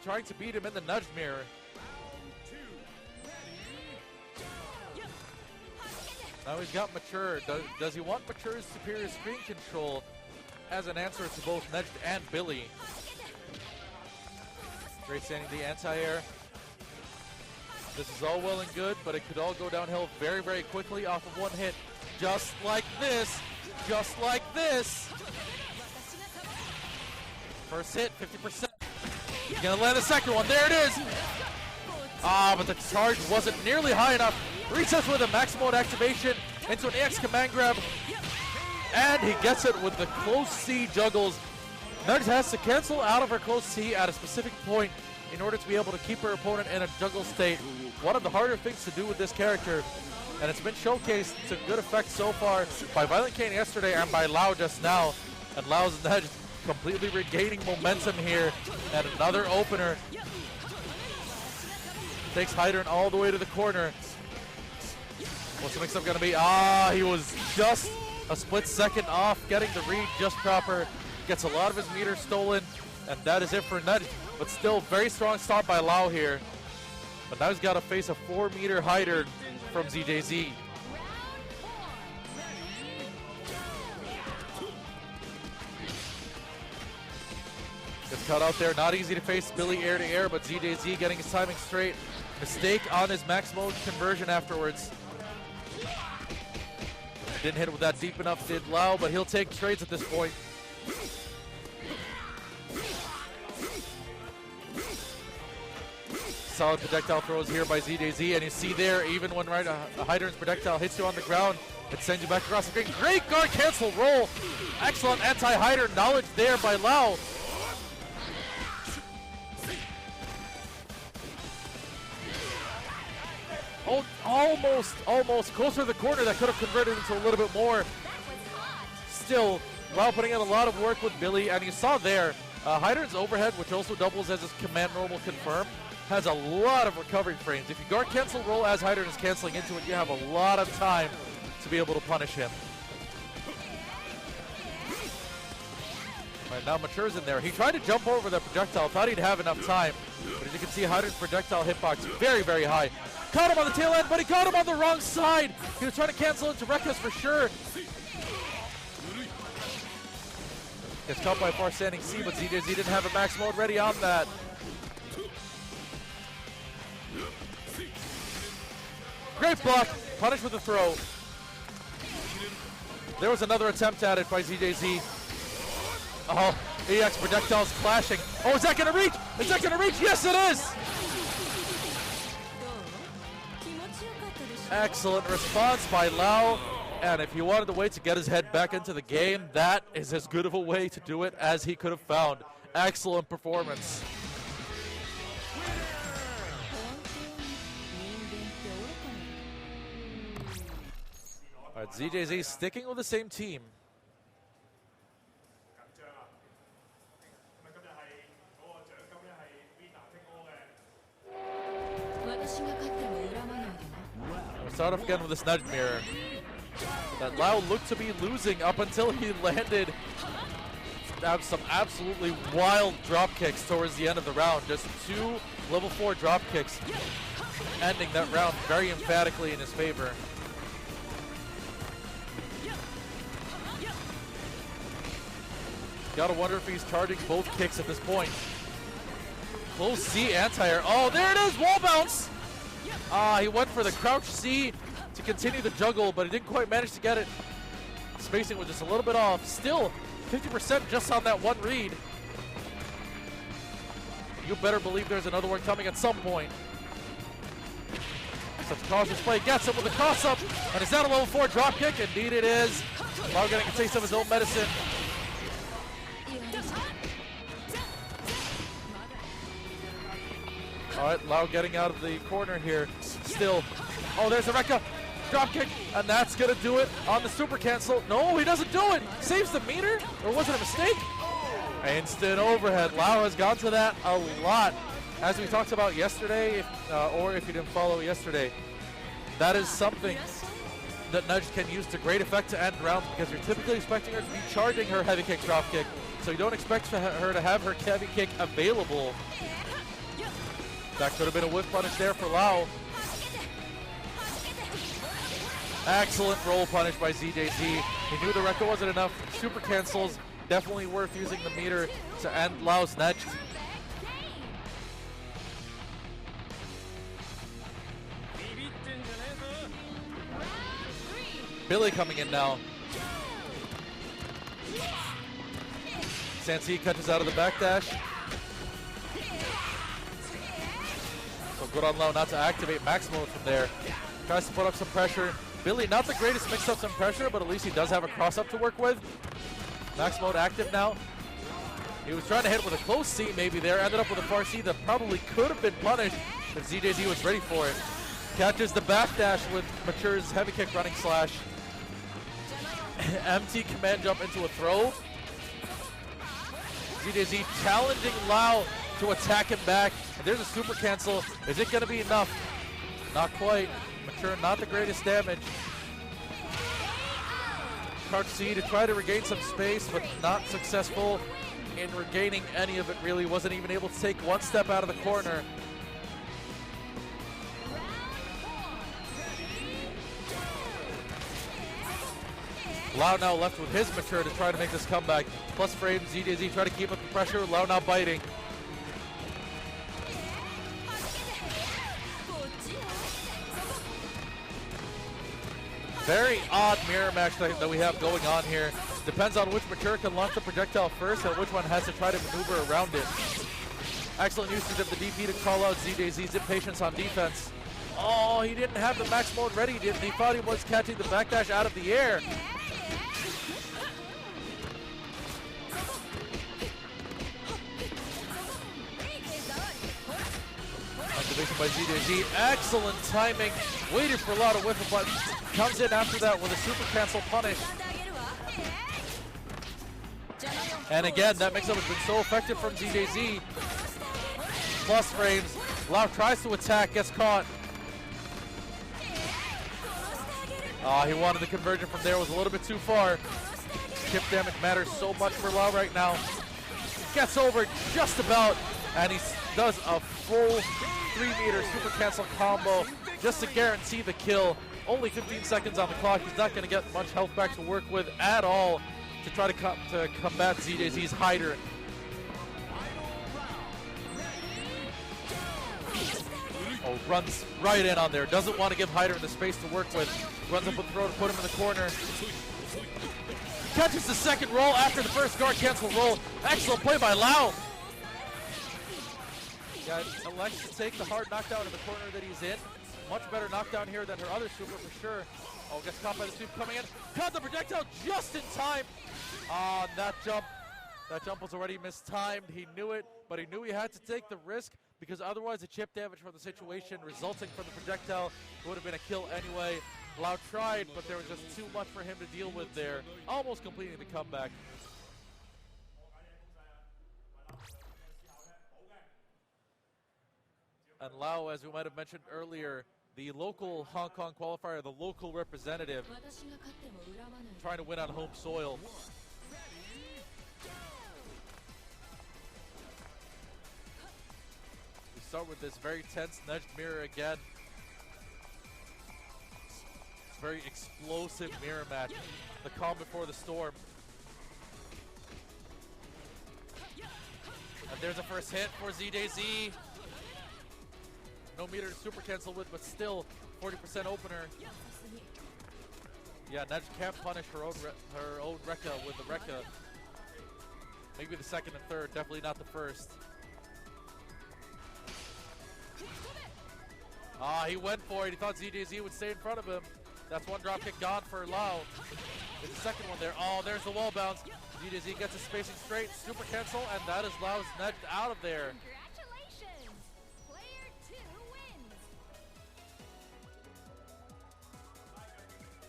trying to beat him in the nudge mirror. Now he's got Mature. Does he want Mature's superior screen control as an answer to both Nedge and Billy? Great standing the anti-air. This is all well and good, but it could all go downhill very, very quickly off of one hit. Just like this. Just like this. First hit, 50%. He's going to land the second one. There it is. But the charge wasn't nearly high enough. Resets with a max mode activation into an EX command grab. And he gets it with the close C juggles. Nedge has to cancel out of her close C at a specific point in order to be able to keep her opponent in a juggle state. One of the harder things to do with this character, and it's been showcased to good effect so far by Violent Kane yesterday and by Lau just now. And Lau's Nedge completely regaining momentum here, and another opener. Takes Hydern all the way to the corner. What's the mix-up going to be? He was just a split second off, getting the read just proper. Gets a lot of his meters stolen, and that is it for Nudge. But still, very strong stop by Lau here. But now he's got to face a 4-meter hider from ZJZ. Gets cut out there, not easy to face Billy air to air, but ZJZ getting his timing straight. Mistake on his max mode conversion afterwards. Didn't hit it with that deep enough, did Lau, but he'll take trades at this point. Solid projectile throws here by ZJZ, and you see there, even when a Hydran's projectile hits you on the ground, it sends you back across the screen. Great guard cancel roll. Excellent anti-Hydran knowledge there by Lau. Oh, almost closer to the corner. That could have converted into a little bit more. Still, Lau putting in a lot of work with Billy, and you saw there, Hydran's overhead, which also doubles as his command normal confirm, has a lot of recovery frames. If you guard cancel roll as Hydran is canceling into it, you have a lot of time to be able to punish him. Right, now Mature's in there. He tried to jump over the projectile, thought he'd have enough time, but as you can see, Hydran's projectile hitbox very, very high. Caught him on the tail end, but he caught him on the wrong side. He was trying to cancel into Rekkas for sure. Gets caught by far standing C, but ZJZ didn't have a max mode ready on that. Great block, punished with a throw. There was another attempt at it by ZJZ. Oh, EX projectiles clashing. Oh, is that gonna reach? Is that gonna reach? Yes, it is! Excellent response by Lau, and if he wanted to wait to get his head back into the game, that is as good of a way to do it as he could have found. Excellent performance. All right, ZJZ sticking with the same team. Start off again with this nudge mirror. That Lau looked to be losing up until he landed some absolutely wild drop kicks towards the end of the round. Just 2 level 4 drop kicks, ending that round very emphatically in his favor. Gotta wonder if he's charging both kicks at this point. Close C anti-air. Oh, there it is, wall bounce! He went for the crouch C to continue the juggle, but he didn't quite manage to get it. Spacing was just a little bit off. Still, 50% just on that one read. You better believe there's another one coming at some point. Such cautious play, gets him with a cross-up, and is that a level 4 drop kick? Indeed it is. Lau getting a taste of his own medicine. All right, Lau getting out of the corner here. Still, oh, there's a Rekka drop kick, and that's gonna do it on the super cancel. No, he doesn't do it. Saves the meter, or was it a mistake? Instant overhead. Lau has gone to that a lot. As we talked about yesterday, or if you didn't follow yesterday, that is something that Nudge can use to great effect to end rounds, because you're typically expecting her to be charging her heavy kick drop kick, so you don't expect her to have her heavy kick available. That could have been a whiff punish there for Lau. Excellent roll punish by ZJZ. He knew the Rekka wasn't enough. Super cancels, definitely worth using the meter to end Lau's next. Billy coming in now. Sansi catches out of the backdash. So good on Lau not to activate max mode from there. Tries to put up some pressure. Billy, not the greatest mix-ups in pressure, but at least he does have a cross-up to work with. Max mode active now. He was trying to hit with a close C maybe there. Ended up with a far C that probably could have been punished if ZJZ was ready for it. Catches the backdash with Mature's heavy kick running slash. Empty command jump into a throw. ZJZ challenging Lau to attack him back. And there's a super cancel. Is it going to be enough? Not quite. Mature, not the greatest damage. Crouch C to try to regain some space, but not successful in regaining any of it, really. Wasn't even able to take one step out of the corner. Lau now left with his mature to try to make this comeback. Plus frame, ZJZ try to keep up the pressure. Lau now biting. Very odd mirror match that we have going on here. Depends on which mature can launch the projectile first and which one has to try to maneuver around it. Excellent usage of the DP to call out ZJZ's impatience on defense. Oh, he didn't have the max mode ready, didn't he? Thought he was catching the backdash out of the air. Activation by ZJZ. Excellent timing. Waited for Lau to whiff it, but comes in after that with a super cancel punish. And again, that mix-up has been so effective from ZJZ. Plus frames. Lau tries to attack, gets caught. He wanted the conversion from there, was a little bit too far. Chip damage matters so much for Lau right now. Gets over just about, and he does a full 3-meter super cancel combo just to guarantee the kill. Only 15 seconds on the clock. He's not going to get much health back to work with at all to try to combat ZJZ's hider. Oh, runs right in on there. Doesn't want to give hider the space to work with. Runs up with the throw to put him in the corner. Catches the second roll after the first guard cancel roll. Excellent play by Lau. Yeah, elects to take the hard knockdown in the corner that he's in. Much better knockdown here than her other super for sure. Oh, gets caught by the sweep coming in. Caught the projectile just in time. That jump was already mistimed. He knew it, but he knew he had to take the risk because otherwise the chip damage from the situation resulting from the projectile would have been a kill anyway. Lau tried, but there was just too much for him to deal with there. Almost completing the comeback. And Lau, as we might have mentioned earlier, the local Hong Kong qualifier, the local representative, trying to win on home soil. We start with this very tense nudged mirror again. Very explosive mirror match. The calm before the storm. And there's a first hit for ZJZ. No meter to super cancel with, but still 40% opener. Yeah, Nedge can't punish her own Rekka with the Rekka. Maybe the second and third, definitely not the first. He went for it. He thought ZJZ would stay in front of him. That's one dropkick gone for Lau. There's the second one there. Oh, there's the wall bounce. ZJZ gets his spacing straight. Super cancel, and that is Lau's net out of there. Congratulations! Player 2 wins!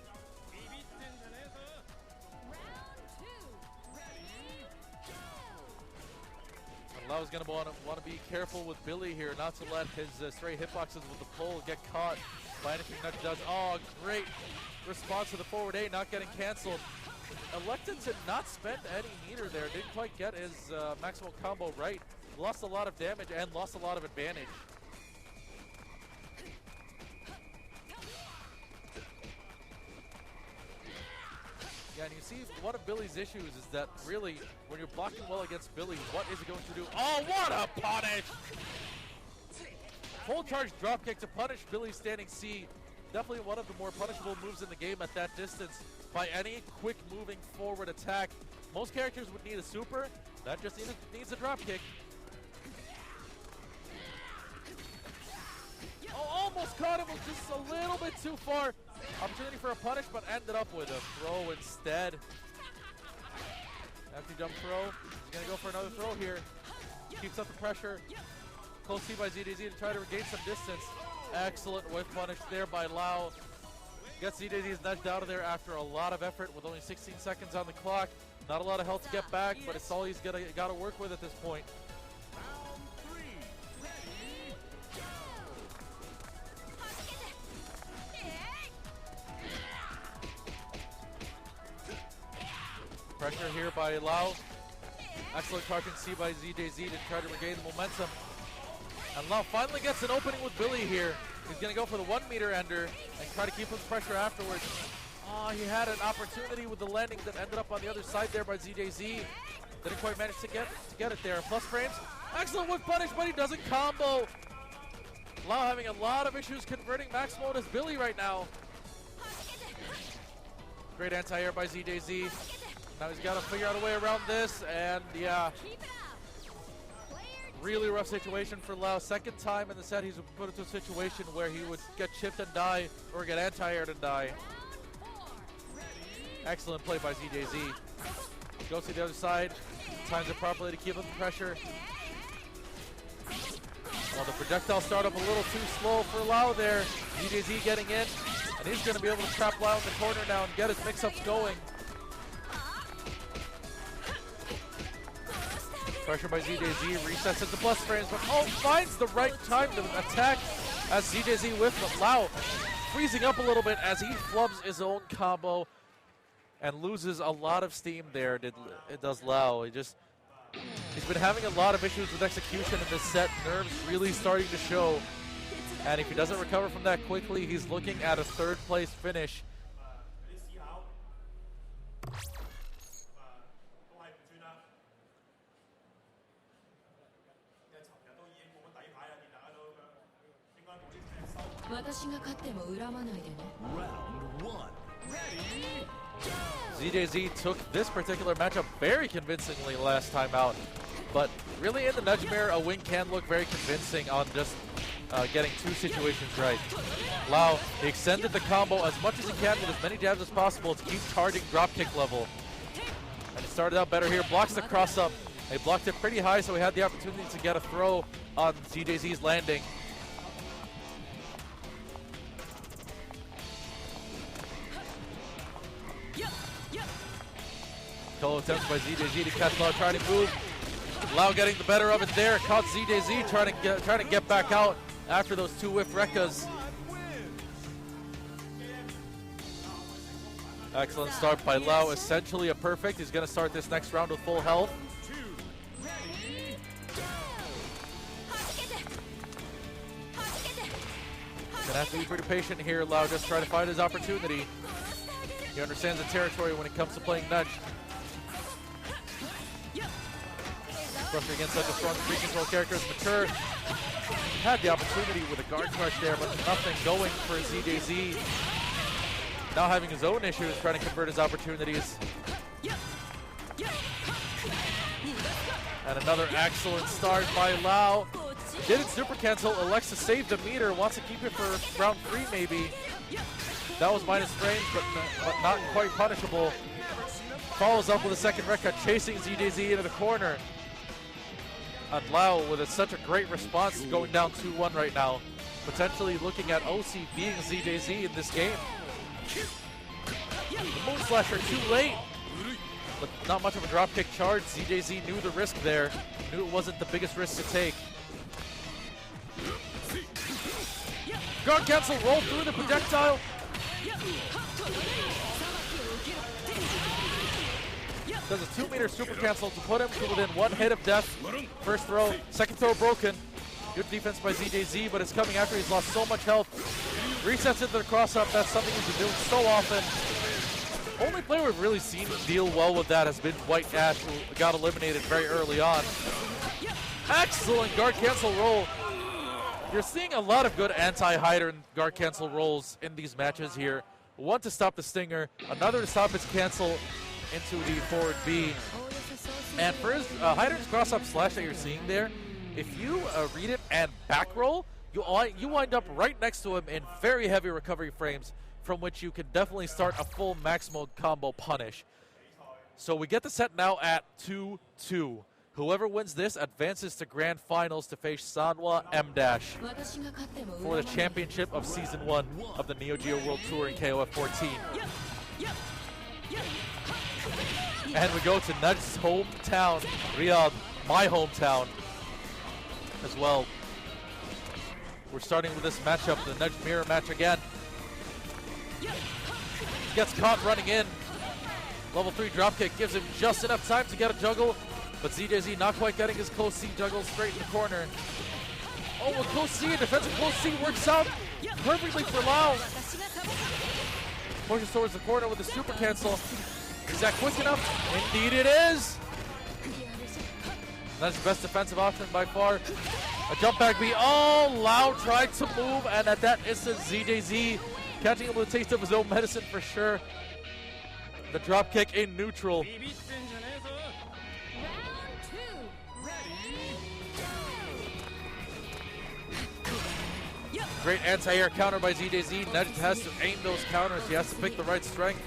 Round 2. Ready, go! And Lau's going to want to be careful with Billy here, not to let his stray hitboxes with the pole get caught by anything Nudge does. Oh, great response to the forward A, not getting canceled. Elected to not spend any meter there. Didn't quite get his maximal combo right. Lost a lot of damage and lost a lot of advantage. Yeah, and you see one of Billy's issues is that really, when you're blocking well against Billy, what is he going to do? Oh, what a punish! Full charge dropkick to punish Billy's standing C. Definitely one of the more punishable moves in the game at that distance by any quick moving forward attack. Most characters would need a super. That just needs a dropkick. Oh, almost caught him, was just a little bit too far. Opportunity for a punish, but ended up with a throw instead. Empty jump throw. He's going to go for another throw here. Keeps up the pressure. Close C by ZJZ to try to regain some distance. Excellent whiff punish there by Lau. Gets ZJZ's nudged out of there after a lot of effort with only 16 seconds on the clock. Not a lot of health to get back, but it's all he's got to work with at this point. Round 3. Ready, go! Pressure here by Lau. Excellent crouching C by ZJZ to try to regain the momentum. And Lau finally gets an opening with Billy here. He's going to go for the 1 meter ender and try to keep his pressure afterwards. Oh, he had an opportunity with the landing that ended up on the other side there by ZJZ. Didn't quite manage to get it there. Plus frames. Excellent whip punish, but he doesn't combo. Lau having a lot of issues converting max mode as Billy right now. Great anti-air by ZJZ. Now he's got to figure out a way around this, and yeah. Really rough situation for Lau. Second time in the set he's put into a situation where he would get chipped and die, or get anti-aired and die. Excellent play by ZJZ. Goes to the other side, times it properly to keep up the pressure. Well, the projectile startup a little too slow for Lau there. ZJZ getting in, and he's going to be able to trap Lau in the corner now and get his mix-ups going. Pressure by ZJZ, resets into plus frames, but finds the right time to attack as ZJZ whiffs, but Lau freezing up a little bit as he flubs his own combo and loses a lot of steam there. It does Lau. He's been having a lot of issues with execution in this set. Nerves really starting to show, and if he doesn't recover from that quickly, he's looking at a third place finish. Round 1. Ready, go! ZJZ took this particular matchup very convincingly last time out, but really in the nudge mirror, a win can look very convincing on just getting two situations right. Lau, he extended the combo as much as he can with as many jabs as possible to keep charging dropkick level. And he started out better here, blocks the cross up. He blocked it pretty high, so he had the opportunity to get a throw on ZJZ's landing. Couple attempts by ZJZ to catch Lau trying to move. Lau getting the better of it there. Caught ZJZ trying to get back out after those two whiff rekkas. Excellent start by Lau. Essentially a perfect. He's going to start this next round with full health. Gonna have to be pretty patient here. Lau just trying to find his opportunity. He understands the territory when it comes to playing nudge. Especially against such a strong free control character as Mature. Had the opportunity with a guard crush there, but nothing going for ZJZ. Now having his own issues, trying to convert his opportunities. And another excellent start by Lau. Didn't super cancel, elects to save the meter, wants to keep it for round 3 maybe. That was minus frames, but not quite punishable. Follows up with a second red cut, chasing ZJZ into the corner. And Lau with such a great response, going down 2-1 right now. Potentially looking at OC being ZJZ in this game. The Moon Slasher too late, but not much of a dropkick charge. ZJZ knew the risk there, knew it wasn't the biggest risk to take. Guard cancel, roll through the projectile. Does a 2-meter super cancel to put him to within 1 hit of death. First throw, second throw broken. Good defense by ZJZ, but it's coming after he's lost so much health. Resets into the cross-up, that's something he's been doing so often. Only player we've really seen deal well with that has been White Ash, who got eliminated very early on. Excellent guard cancel roll. You're seeing a lot of good anti-hider and guard cancel rolls in these matches here. One to stop the stinger, another to stop his cancel into the forward B. And for his hider's cross-up slash that you're seeing there, if you read it and back roll, you wind up right next to him in very heavy recovery frames, from which you can definitely start a full max mode combo punish. So we get the set now at 2-2. Whoever wins this advances to grand finals to face Sanwa M- for the championship of Season 1 of the NEOGEO World Tour in KOF 14. And we go to Nudge's hometown, Riyadh, my hometown, as well. We're starting with this matchup, the Nudge mirror match again. Gets caught running in. Level 3 dropkick gives him just enough time to get a juggle, but ZJZ not quite getting his close C juggle straight in the corner. Oh, a close C, a defensive close C works out perfectly for Lau. Pushes towards the corner with a super cancel. Is that quick enough? Indeed it is. That's the best defensive option by far. A jump back B. Oh, Lau tried to move, and at that instant, ZJZ catching him with a taste of his own medicine for sure. The drop kick in neutral. Great anti-air counter by ZJZ. Now he has to aim those counters. He has to pick the right strength.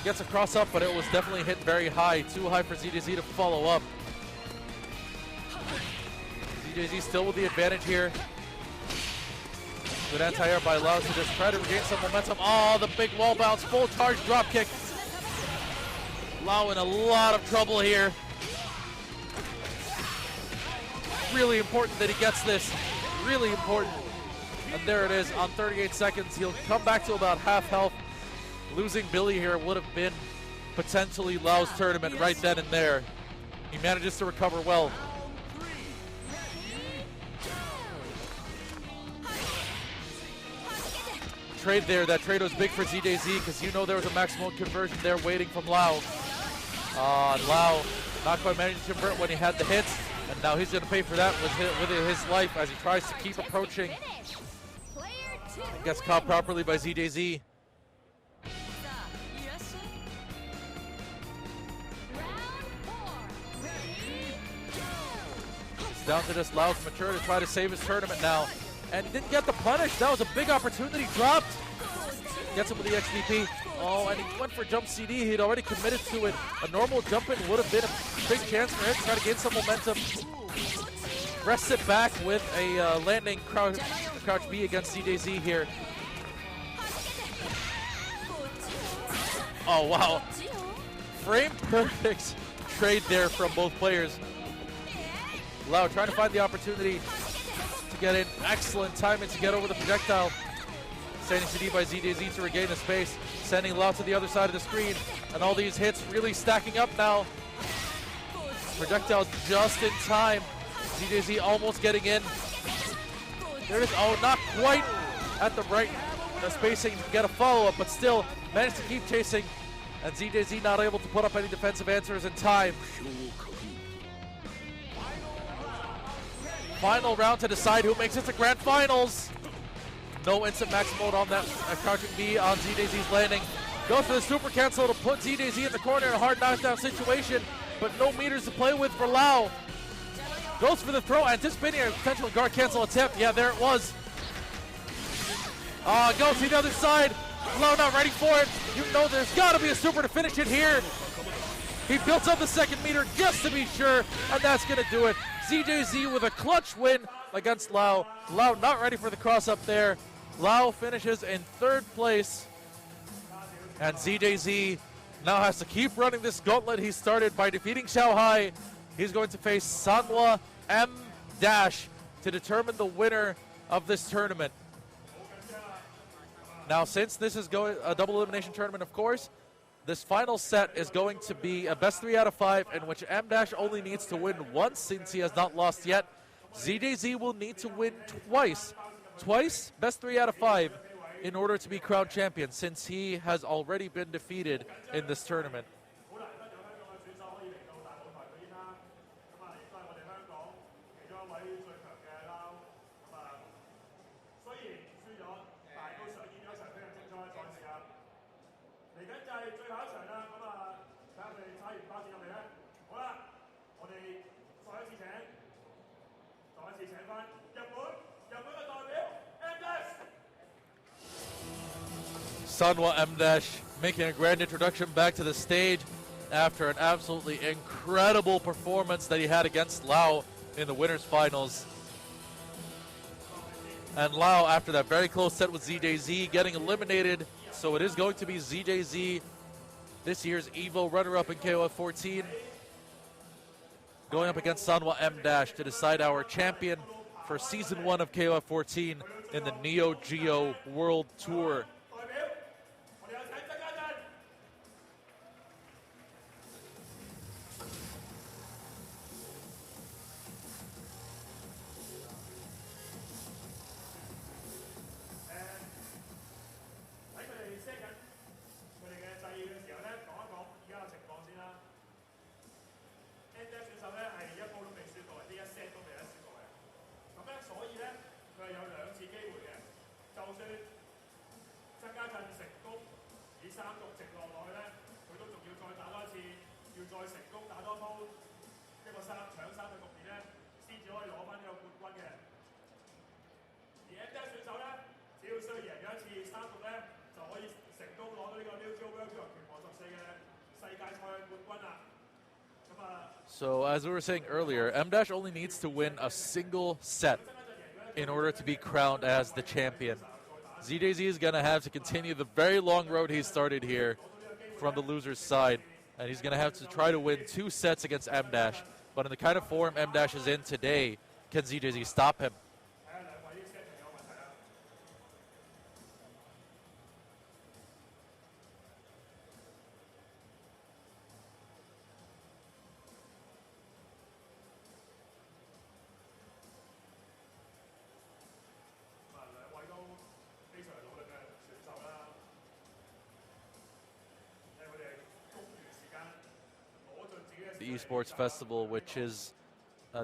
Gets a cross up, but it was definitely hit very high. Too high for ZJZ to follow up. ZJZ still with the advantage here. Good anti-air by Lau to just try to regain some momentum. Oh, the big wall bounce, full charge drop kick. Lau in a lot of trouble here. Really important that he gets this. Really important. And there it is on 38 seconds. He'll come back to about half health. Losing Billy here would have been potentially Lau's tournament right then and there. He manages to recover well. Trade there. That trade was big for ZJZ because you know there was a maximum conversion there waiting from Lau. Lau not quite managed to convert when he had the hits, and now he's going to pay for that with his life as he tries to keep approaching. Gets caught properly by ZJZ. It's down to just Lau's mature to try to save his tournament now. And didn't get the punish. That was a big opportunity dropped. Gets him with the XVP. Oh, and he went for jump CD. He'd already committed to it. A normal jump in would have been a big chance for him to try to gain some momentum. Rests it back with a landing crouch B against ZJZ here. Oh, wow. Frame perfect trade there from both players. Lau trying to find the opportunity to get in. Excellent timing to get over the projectile. Standing CD by ZJZ to regain the space. Sending Lau to the other side of the screen. And all these hits really stacking up now. Projectile just in time. ZJZ almost getting in. There it is. Oh, not quite at the right spacing to get a follow-up, but still managed to keep chasing. And ZJZ not able to put up any defensive answers in time. Final round to decide who makes it to grand finals. No instant max mode on that crouching B on ZJZ's landing. Goes for the super cancel to put ZJZ in the corner in a hard knockdown situation, but no meters to play with for Lau. Goes for the throw, anticipating a potential guard cancel attempt. Yeah, there it was. Goes to the other side. Lau not ready for it. You know there's got to be a super to finish it here. He built up the second meter just to be sure, and that's going to do it. ZJZ with a clutch win against Lau. Lau not ready for the cross up there. Lau finishes in third place. And ZJZ now has to keep running this gauntlet he started by defeating Shanghai. He's going to face Sanwa M- to determine the winner of this tournament. Now, since this is a double elimination tournament, of course, this final set is going to be a best 3 out of 5 in which M- only needs to win once since he has not lost yet. ZJZ will need to win twice, best 3 out of 5 in order to be crowned champion since he has already been defeated in this tournament. Sanwa M- making a grand introduction back to the stage after an absolutely incredible performance that he had against Lau in the winners finals. And Lau, after that very close set with ZJZ, getting eliminated. So it is going to be ZJZ, this year's EVO runner-up in KOF 14, going up against Sanwa M- to decide our champion for Season 1 of KOF 14 in the NEOGEO World Tour. So as we were saying earlier, M Dash only needs to win a single set in order to be crowned as the champion. ZJZ is going to have to continue the very long road he started here from the loser's side, and he's going to have to try to win 2 sets against M Dash. But in the kind of form M Dash is in today, can ZJZ stop him? The Esports Festival, which is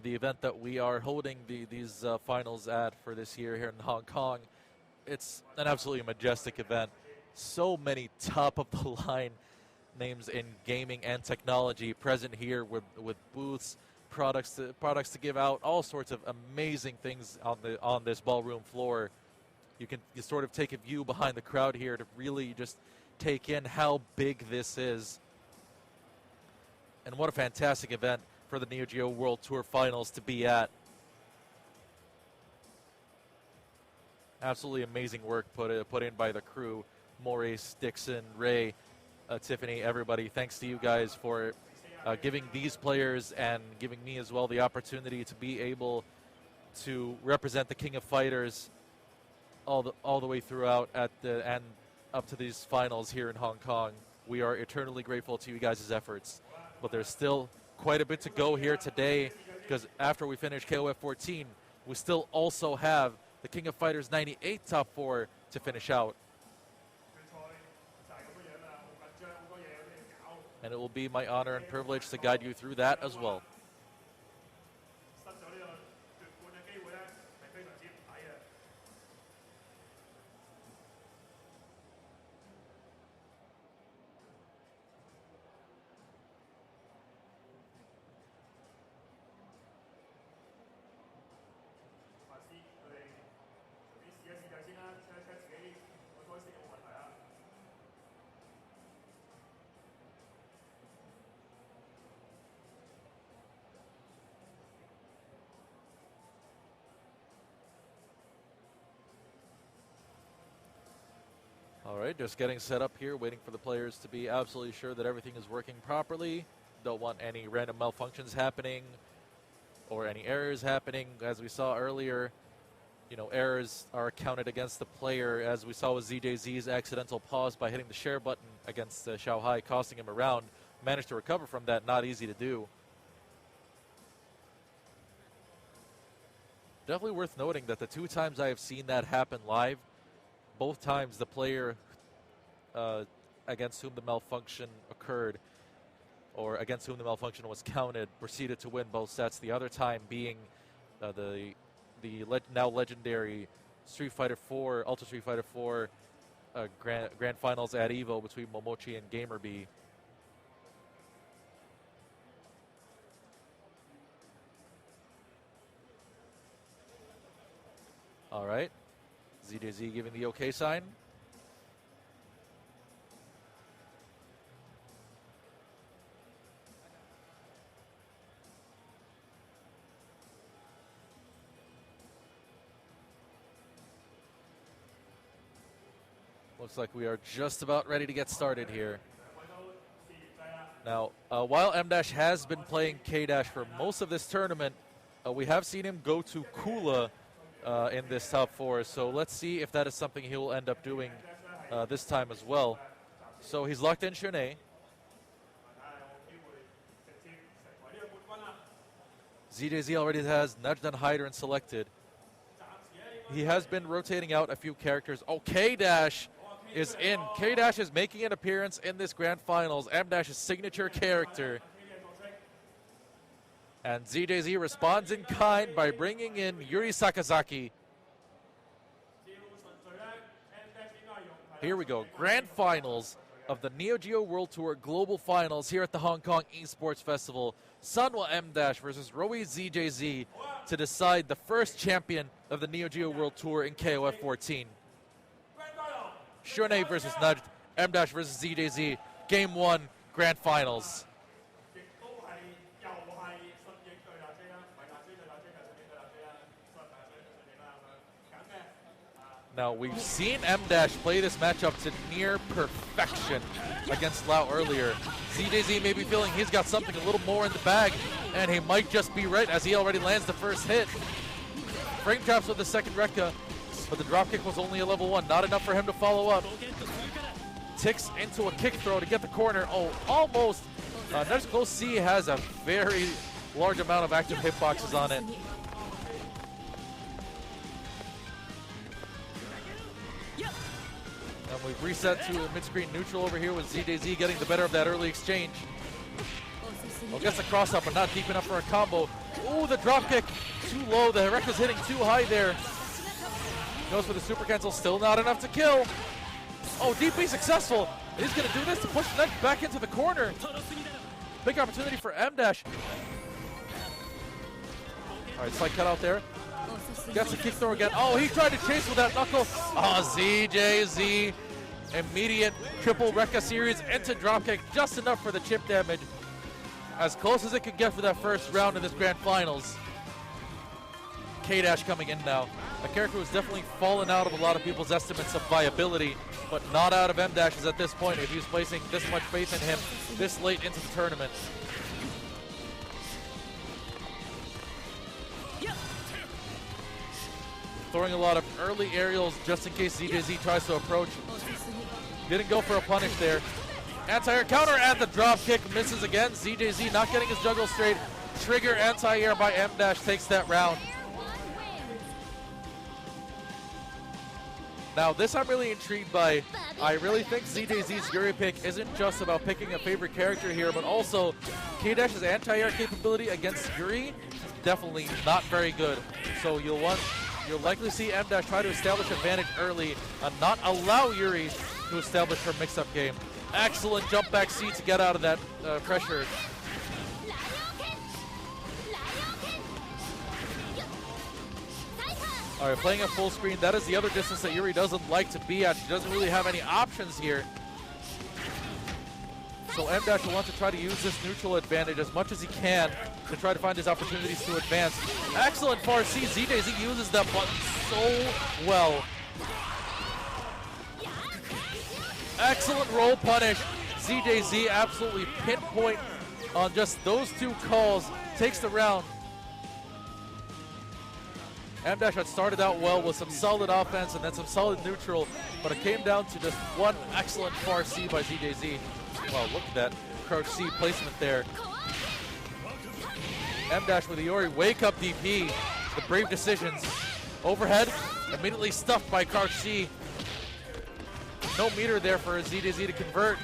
the event that we are holding these finals at for this year here in Hong Kong. It's an absolutely majestic event. So many top-of-the-line names in gaming and technology present here with booths, products to give out, all sorts of amazing things on this ballroom floor. You sort of take a view behind the crowd here to really just take in how big this is. And what a fantastic event for the NEOGEO World Tour Finals to be at. Absolutely amazing work put in by the crew. Maurice, Dixon, Ray, Tiffany, everybody. Thanks to you guys for giving these players and giving me as well the opportunity to be able to represent the King of Fighters all the way throughout and up to these finals here in Hong Kong. We are eternally grateful to you guys' efforts. But there's still quite a bit to go here today, because after we finish KOF 14, we still also have the King of Fighters 98 top 4 to finish out. And it will be my honor and privilege to guide you through that as well. All right, just getting set up here, waiting for the players to be absolutely sure that everything is working properly. Don't want any random malfunctions happening or any errors happening. As we saw earlier, errors are counted against the player, as we saw with ZJZ's accidental pause by hitting the share button against Xiao Hai, costing him a round. Managed to recover from that, not easy to do. Definitely worth noting that the 2 times I have seen that happen live, both times the player against whom the malfunction occurred, or against whom the malfunction was counted, proceeded to win both sets. The other time being the now legendary Street Fighter 4, Ultra Street Fighter 4 Grand Finals at EVO between Momochi and GamerB. All right. ZJZ giving the OK sign. Looks like we are just about ready to get started here. Now, while M Dash has been playing K Dash for most of this tournament, we have seen him go to Kula in this top 4, so let's see if that is something he will end up doing this time as well. So he's locked in Shunei. ZJZ already has Najdan Hydran selected. He has been rotating out a few characters. Oh, K-Dash is in. K-Dash is making an appearance in this Grand Finals, M-Dash's signature character. And ZJZ responds in kind by bringing in Yuri Sakazaki. Here we go, Grand Finals of the NEOGEO World Tour Global Finals here at the Hong Kong Esports Festival. Sanwa M- versus Roe ZJZ to decide the first champion of the NEOGEO World Tour in KOF 14. Shunei versus Nudged, M- versus ZJZ, Game 1, Grand Finals. Now, we've seen M- play this matchup to near perfection against Lau earlier. ZJZ may be feeling he's got something a little more in the bag, and he might just be right as he already lands the first hit. Frame traps with the second Rekka, but the dropkick was only a level 1. Not enough for him to follow up. Ticks into a kick throw to get the corner. Oh, almost. Next Close C has a very large amount of active hitboxes on it. And we've reset to a mid-screen neutral over here with ZJZ getting the better of that early exchange. Well, gets the cross up, but not deep enough for a combo. Ooh, the dropkick too low. The Rekka's hitting too high there. Goes for the super cancel, still not enough to kill. Oh, DP successful. He's going to do this to push Nudge back into the corner. Big opportunity for M-. All right, slight cut out there. Gets the kick throw again. Oh, he tried to chase with that knuckle. Oh, ZJZ. Immediate triple Rekka series into dropkick. Just enough for the chip damage. As close as it could get for that first round in this Grand Finals. K- coming in now. A character who's definitely fallen out of a lot of people's estimates of viability, but not out of M- at this point if he's placing this much faith in him this late into the tournament. Throwing a lot of early aerials just in case ZJZ tries to approach. Didn't go for a punish there. Anti-air counter and the drop kick misses again. ZJZ not getting his juggle straight. Trigger anti-air by M- takes that round. Now this I'm really intrigued by. I really think ZJZ's Yuri pick isn't just about picking a favorite character here, but also K-Dash's anti-air capability against Yuri, definitely not very good. So you'll likely see M- try to establish advantage early and not allow Yuri to establish her mix-up game. Excellent jump back C to get out of that pressure. All right, playing at full screen, that is the other distance that Yuri doesn't like to be at. She doesn't really have any options here. So M- will want to try to use this neutral advantage as much as he can to try to find his opportunities to advance. Excellent far C. ZJZ uses that button so well. Excellent roll punish. ZJZ absolutely pinpoint on just those two calls. Takes the round. M- had started out well with some solid offense and then some solid neutral, but it came down to just one excellent far C by ZJZ. Wow, look at that crouch C placement there. M- with the Yuri wake up DP. The brave decisions. Overhead, immediately stuffed by crouch C. No meter there for ZJZ to convert.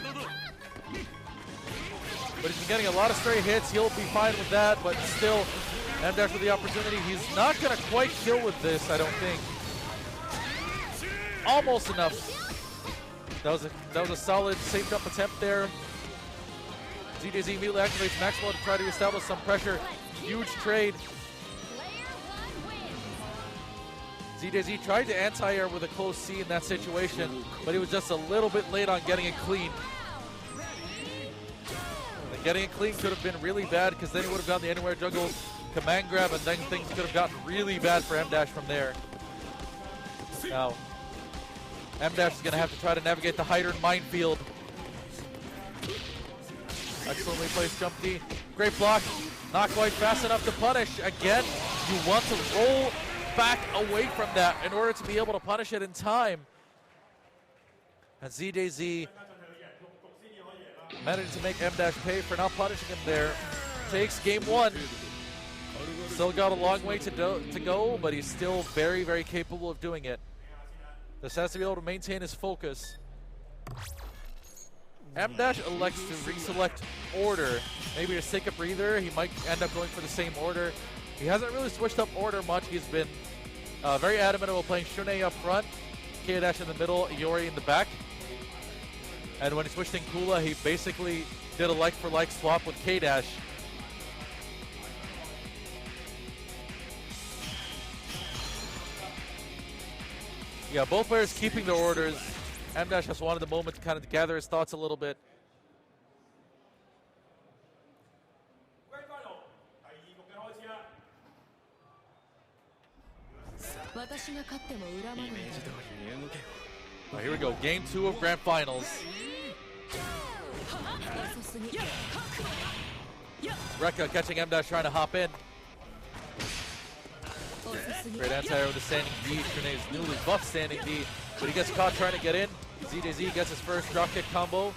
But he's been getting a lot of stray hits. He'll be fine with that, but still, M- with the opportunity. He's not going to quite kill with this, I don't think. Almost enough. That was a solid safe jump attempt there. ZJZ immediately activates Maxwell to try to establish some pressure. Huge trade. ZJZ tried to anti-air with a close C in that situation, but he was just a little bit late on getting it clean. And getting it clean could have been really bad because then he would have gotten the anywhere juggle, command grab, and then things could have gotten really bad for M- from there. Now, M- is going to have to try to navigate the Hydran minefield. Excellently placed jump D. Great block. Not quite fast enough to punish. Again, you want to roll back away from that in order to be able to punish it in time. And ZJZ managed to make M- pay for not punishing him there. Takes game 1. Still got a long way to go, but he's still very, very capable of doing it. Just has to be able to maintain his focus. M- elects to reselect order. Maybe to take a breather. He might end up going for the same order. He hasn't really switched up order much. He's been very adamant about playing Shunei up front, K- in the middle, Yuri in the back. And when he switched in Kula, he basically did a like-for-like swap with K-Dash. Yeah, both players keeping their orders. M-Dash just wanted the moment to kind of gather his thoughts a little bit. Right, here we go, game 2 of Grand Finals. Rekka catching M-Dash, trying to hop in. Great anti-air with a standing D. Trene's newly buffed standing D, but he gets caught trying to get in. ZJZ gets his first dropkick combo.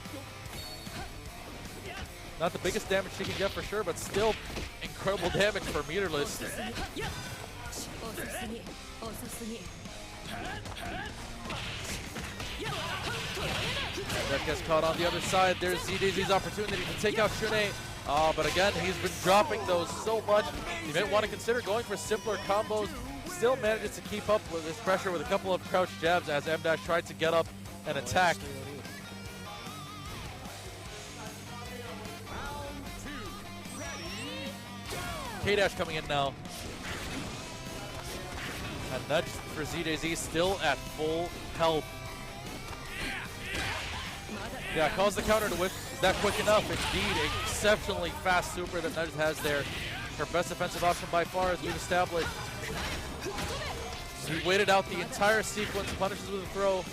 Not the biggest damage she can get for sure, but still incredible damage for meterless. That gets caught on the other side. There's ZJZ's opportunity to take out Trene. But again, he's been dropping those so much. You may want to consider going for simpler combos. Still manages to keep up with this pressure with a couple of crouch jabs as M-Dash tried to get up and attack. K-Dash coming in now. A nudge for ZJZ, still at full health. Yeah, calls the counter to whip. Is that quick enough? Indeed, exceptionally fast super that Nudge has there. Her best offensive option by far, as we've established. He waited out the entire sequence, punishes with a throw.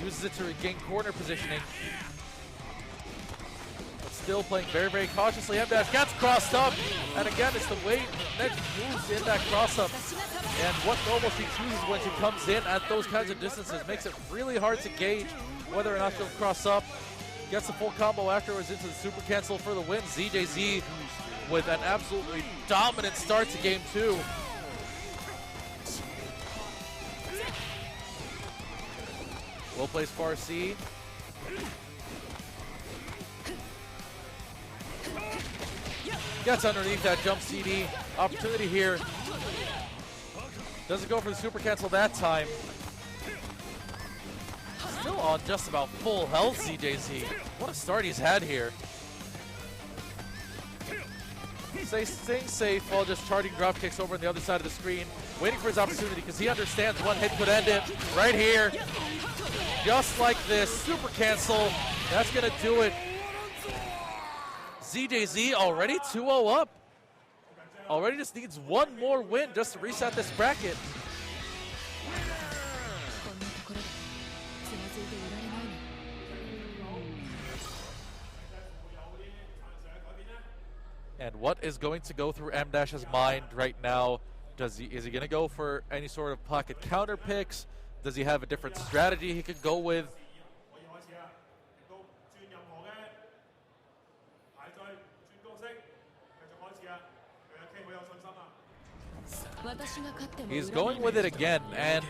Uses it to regain corner positioning. But still playing very, very cautiously. M-Dash gets crossed up. And again, it's the way Nudge moves in that cross up. And what normal she chooses when she comes in at those kinds of distances makes it really hard to gauge whether or not she'll cross up. Gets the full combo afterwards into the super cancel for the win. ZJZ with an absolutely dominant start to game 2. Well plays far C. Gets underneath that jump CD. Opportunity here. Doesn't go for the super cancel that time. Still on just about full health, ZJZ. What a start he's had here. Staying safe while just charging drop kicks over on the other side of the screen. Waiting for his opportunity because he understands one hit could end it. Right here. Just like this. Super cancel. That's going to do it. ZJZ already 2-0 up. Already just needs one more win just to reset this bracket. And what is going to go through M-Dash's mind right now? Is he going to go for any sort of pocket counter picks? Does he have a different strategy he could go with? He's going with it again, and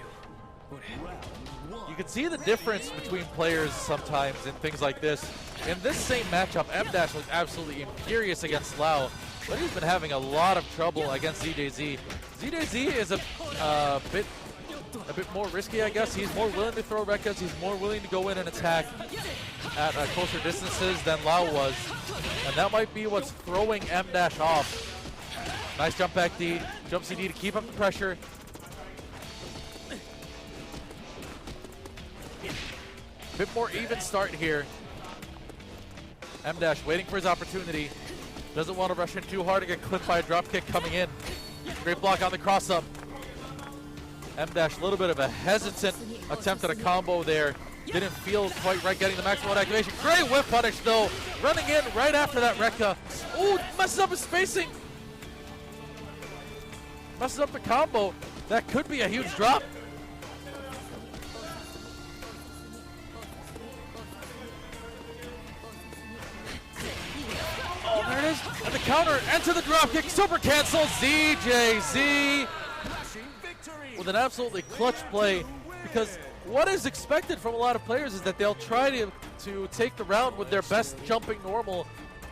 you can see the difference between players sometimes in things like this. In this same matchup, M-Dash was absolutely imperious against Lau, but he's been having a lot of trouble against ZJZ. ZJZ is a bit more risky, I guess. He's more willing to throw Rekkas. He's more willing to go in and attack at closer distances than Lau was, and that might be what's throwing M-Dash off. Nice jump back D, jump CD to keep up the pressure. Bit more even start here. M-Dash waiting for his opportunity. Doesn't want to rush in too hard and get clipped by a drop kick coming in. Great block on the cross up. M-Dash, a little bit of a hesitant attempt at a combo there. Didn't feel quite right getting the maximum activation. Great whip punish though. Running in right after that Rekka. Ooh, messes up his spacing. Messes up the combo. That could be a huge drop. Oh, there it is. And the counter into the dropkick. Super cancel. ZJZ with an absolutely clutch play, because what is expected from a lot of players is that they'll try to take the round with their best jumping normal.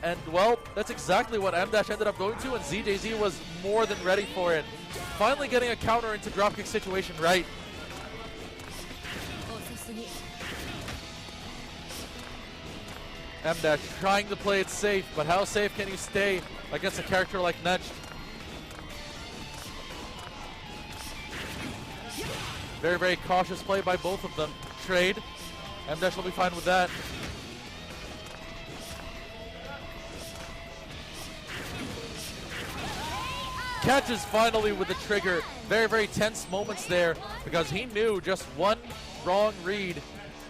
And, well, that's exactly what M-Dash ended up going to, and ZJZ was more than ready for it. Finally getting a counter into dropkick situation right. M-Dash trying to play it safe, but how safe can you stay against a character like Netch? Very, very cautious play by both of them. Trade. M-Dash will be fine with that. Catches finally with the trigger. Very, very tense moments there because he knew just one wrong read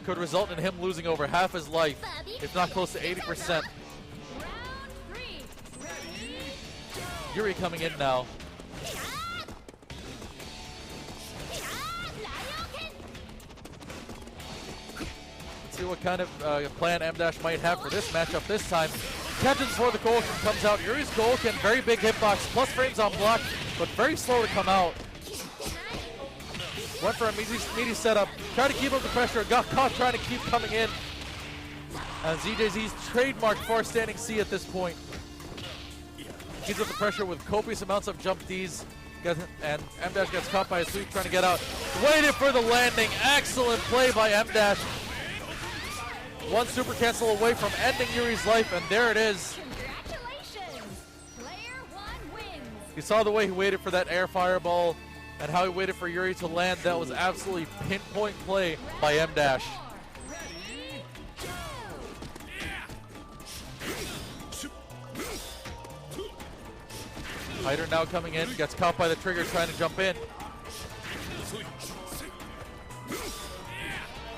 could result in him losing over half his life, if not close to 80%. Yuri coming in now. Let's see what kind of plan M-Dash might have for this matchup this time. Catches before the Golken comes out. Yuri's Golken, very big hitbox, plus frames on block, but very slow to come out. Went for a meaty setup, tried to keep up the pressure, got caught trying to keep coming in. And ZJZ's trademark far standing C at this point. Keeps up the pressure with copious amounts of jump Ds, and M-Dash gets caught by a sweep trying to get out. Waited for the landing, excellent play by M-Dash. One super cancel away from ending Yuri's life, and there it is. Congratulations! Player 1 wins. You saw the way he waited for that air fireball and how he waited for Yuri to land. That was absolutely pinpoint play by M-Dash. Hyder now coming in, gets caught by the trigger trying to jump in.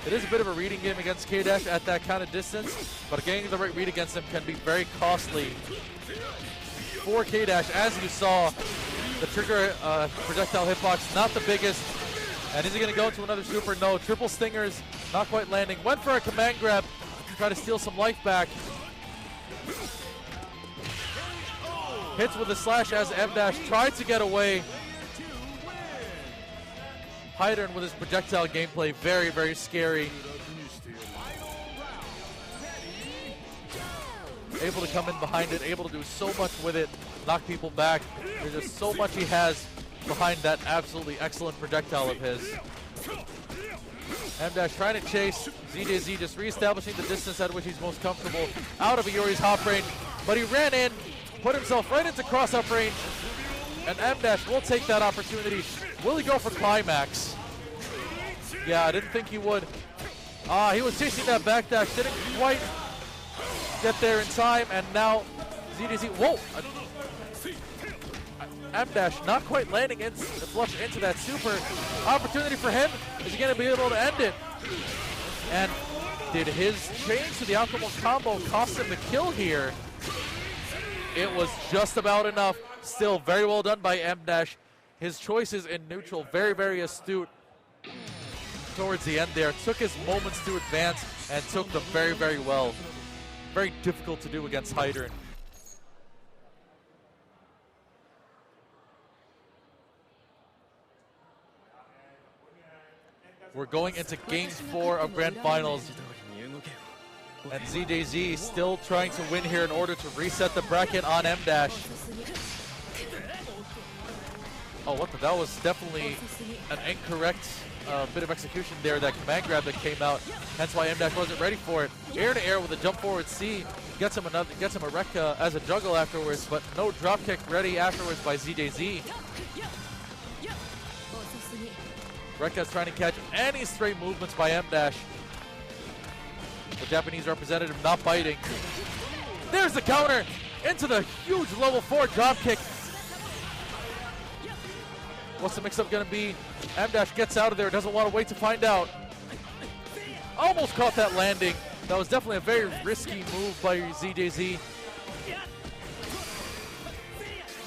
It is a bit of a reading game against K-Dash at that kind of distance, but getting the right read against him can be very costly for K-Dash. As you saw, the trigger projectile hitbox, not the biggest. And is he going to go into another super? No. Triple stingers, not quite landing. Went for a command grab to try to steal some life back. Hits with a slash as M-Dash tried to get away. Hyder with his projectile gameplay, very, very scary. Able to come in behind it, able to do so much with it, knock people back. There's just so much he has behind that absolutely excellent projectile of his. M-Dash trying to chase. ZJZ just reestablishing the distance at which he's most comfortable. Out of Yuri's hop range, but he ran in, put himself right into cross-up range, and M-Dash will take that opportunity. Will he go for climax? Yeah, I didn't think he would. He was chasing that backdash, didn't quite get there in time, and now ZDZ, whoa! M-Dash not quite landing the flush into that super. Opportunity for him. Is he going to be able to end it? And did his change to the optimal combo cost him the kill here? It was just about enough. Still very well done by M-Dash. His choices in neutral, very, very astute towards the end there. Took his moments to advance and took them very, very well. Very difficult to do against Hyder. We're going into Game 4 of Grand Finals. And ZJZ still trying to win here in order to reset the bracket on M-Dash. Oh, what the? That was definitely an incorrect bit of execution there. That command grab that came out. Hence why M-Dash wasn't ready for it. Air to air with a jump forward C. Gets him a wreck as a juggle afterwards, but no drop kick ready afterwards by ZJZ. Rekka's trying to catch any stray movements by M-Dash. The Japanese representative not biting. There's the counter into the huge level 4 drop kick. What's the mix-up going to be? M-Dash gets out of there, doesn't want to wait to find out. Almost caught that landing. That was definitely a very risky move by ZJZ.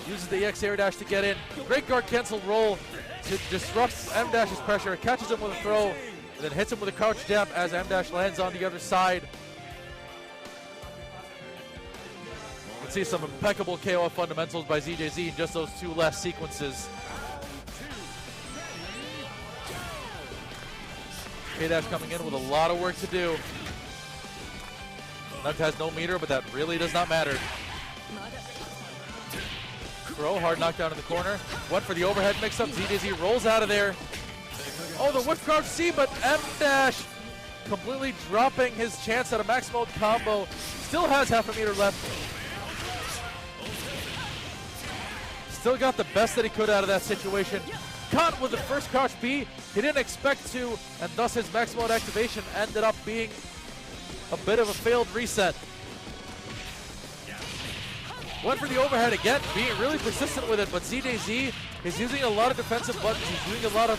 Uses the EX air dash to get in. Great guard cancel roll to disrupt M-Dash's pressure. Catches him with a throw, and then hits him with a crouch jab as M-Dash lands on the other side. Let's see some impeccable KOF fundamentals by ZJZ in just those two last sequences. K-Dash coming in with a lot of work to do. Nunt has no meter, but that really does not matter. Throw, hard knockdown in the corner. Went for the overhead mix-up. ZJZ rolls out of there. Oh, the whip crouch C, but M-Dash completely dropping his chance at a max mode combo. Still has half a meter left. Still got the best that he could out of that situation. Caught with the first crouch B. He didn't expect to, and thus his max mode activation ended up being a bit of a failed reset. Went for the overhead again, being really persistent with it, but ZJZ is using a lot of defensive buttons. He's doing a lot of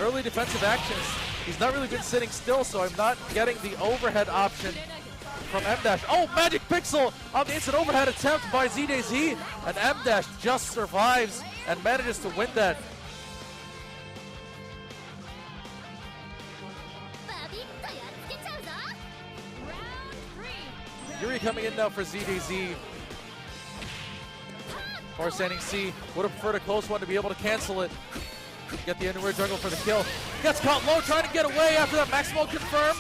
early defensive actions. He's not really been sitting still, so I'm not getting the overhead option from M-Dash. Oh, Magic Pixel on the instant overhead attempt by ZJZ, and M-Dash just survives and manages to win that. Yuri coming in now for ZJZ. Or standing C. Would have preferred a close one to be able to cancel it. Get the anywhere jungle for the kill. Gets caught low, trying to get away after that max mode confirm.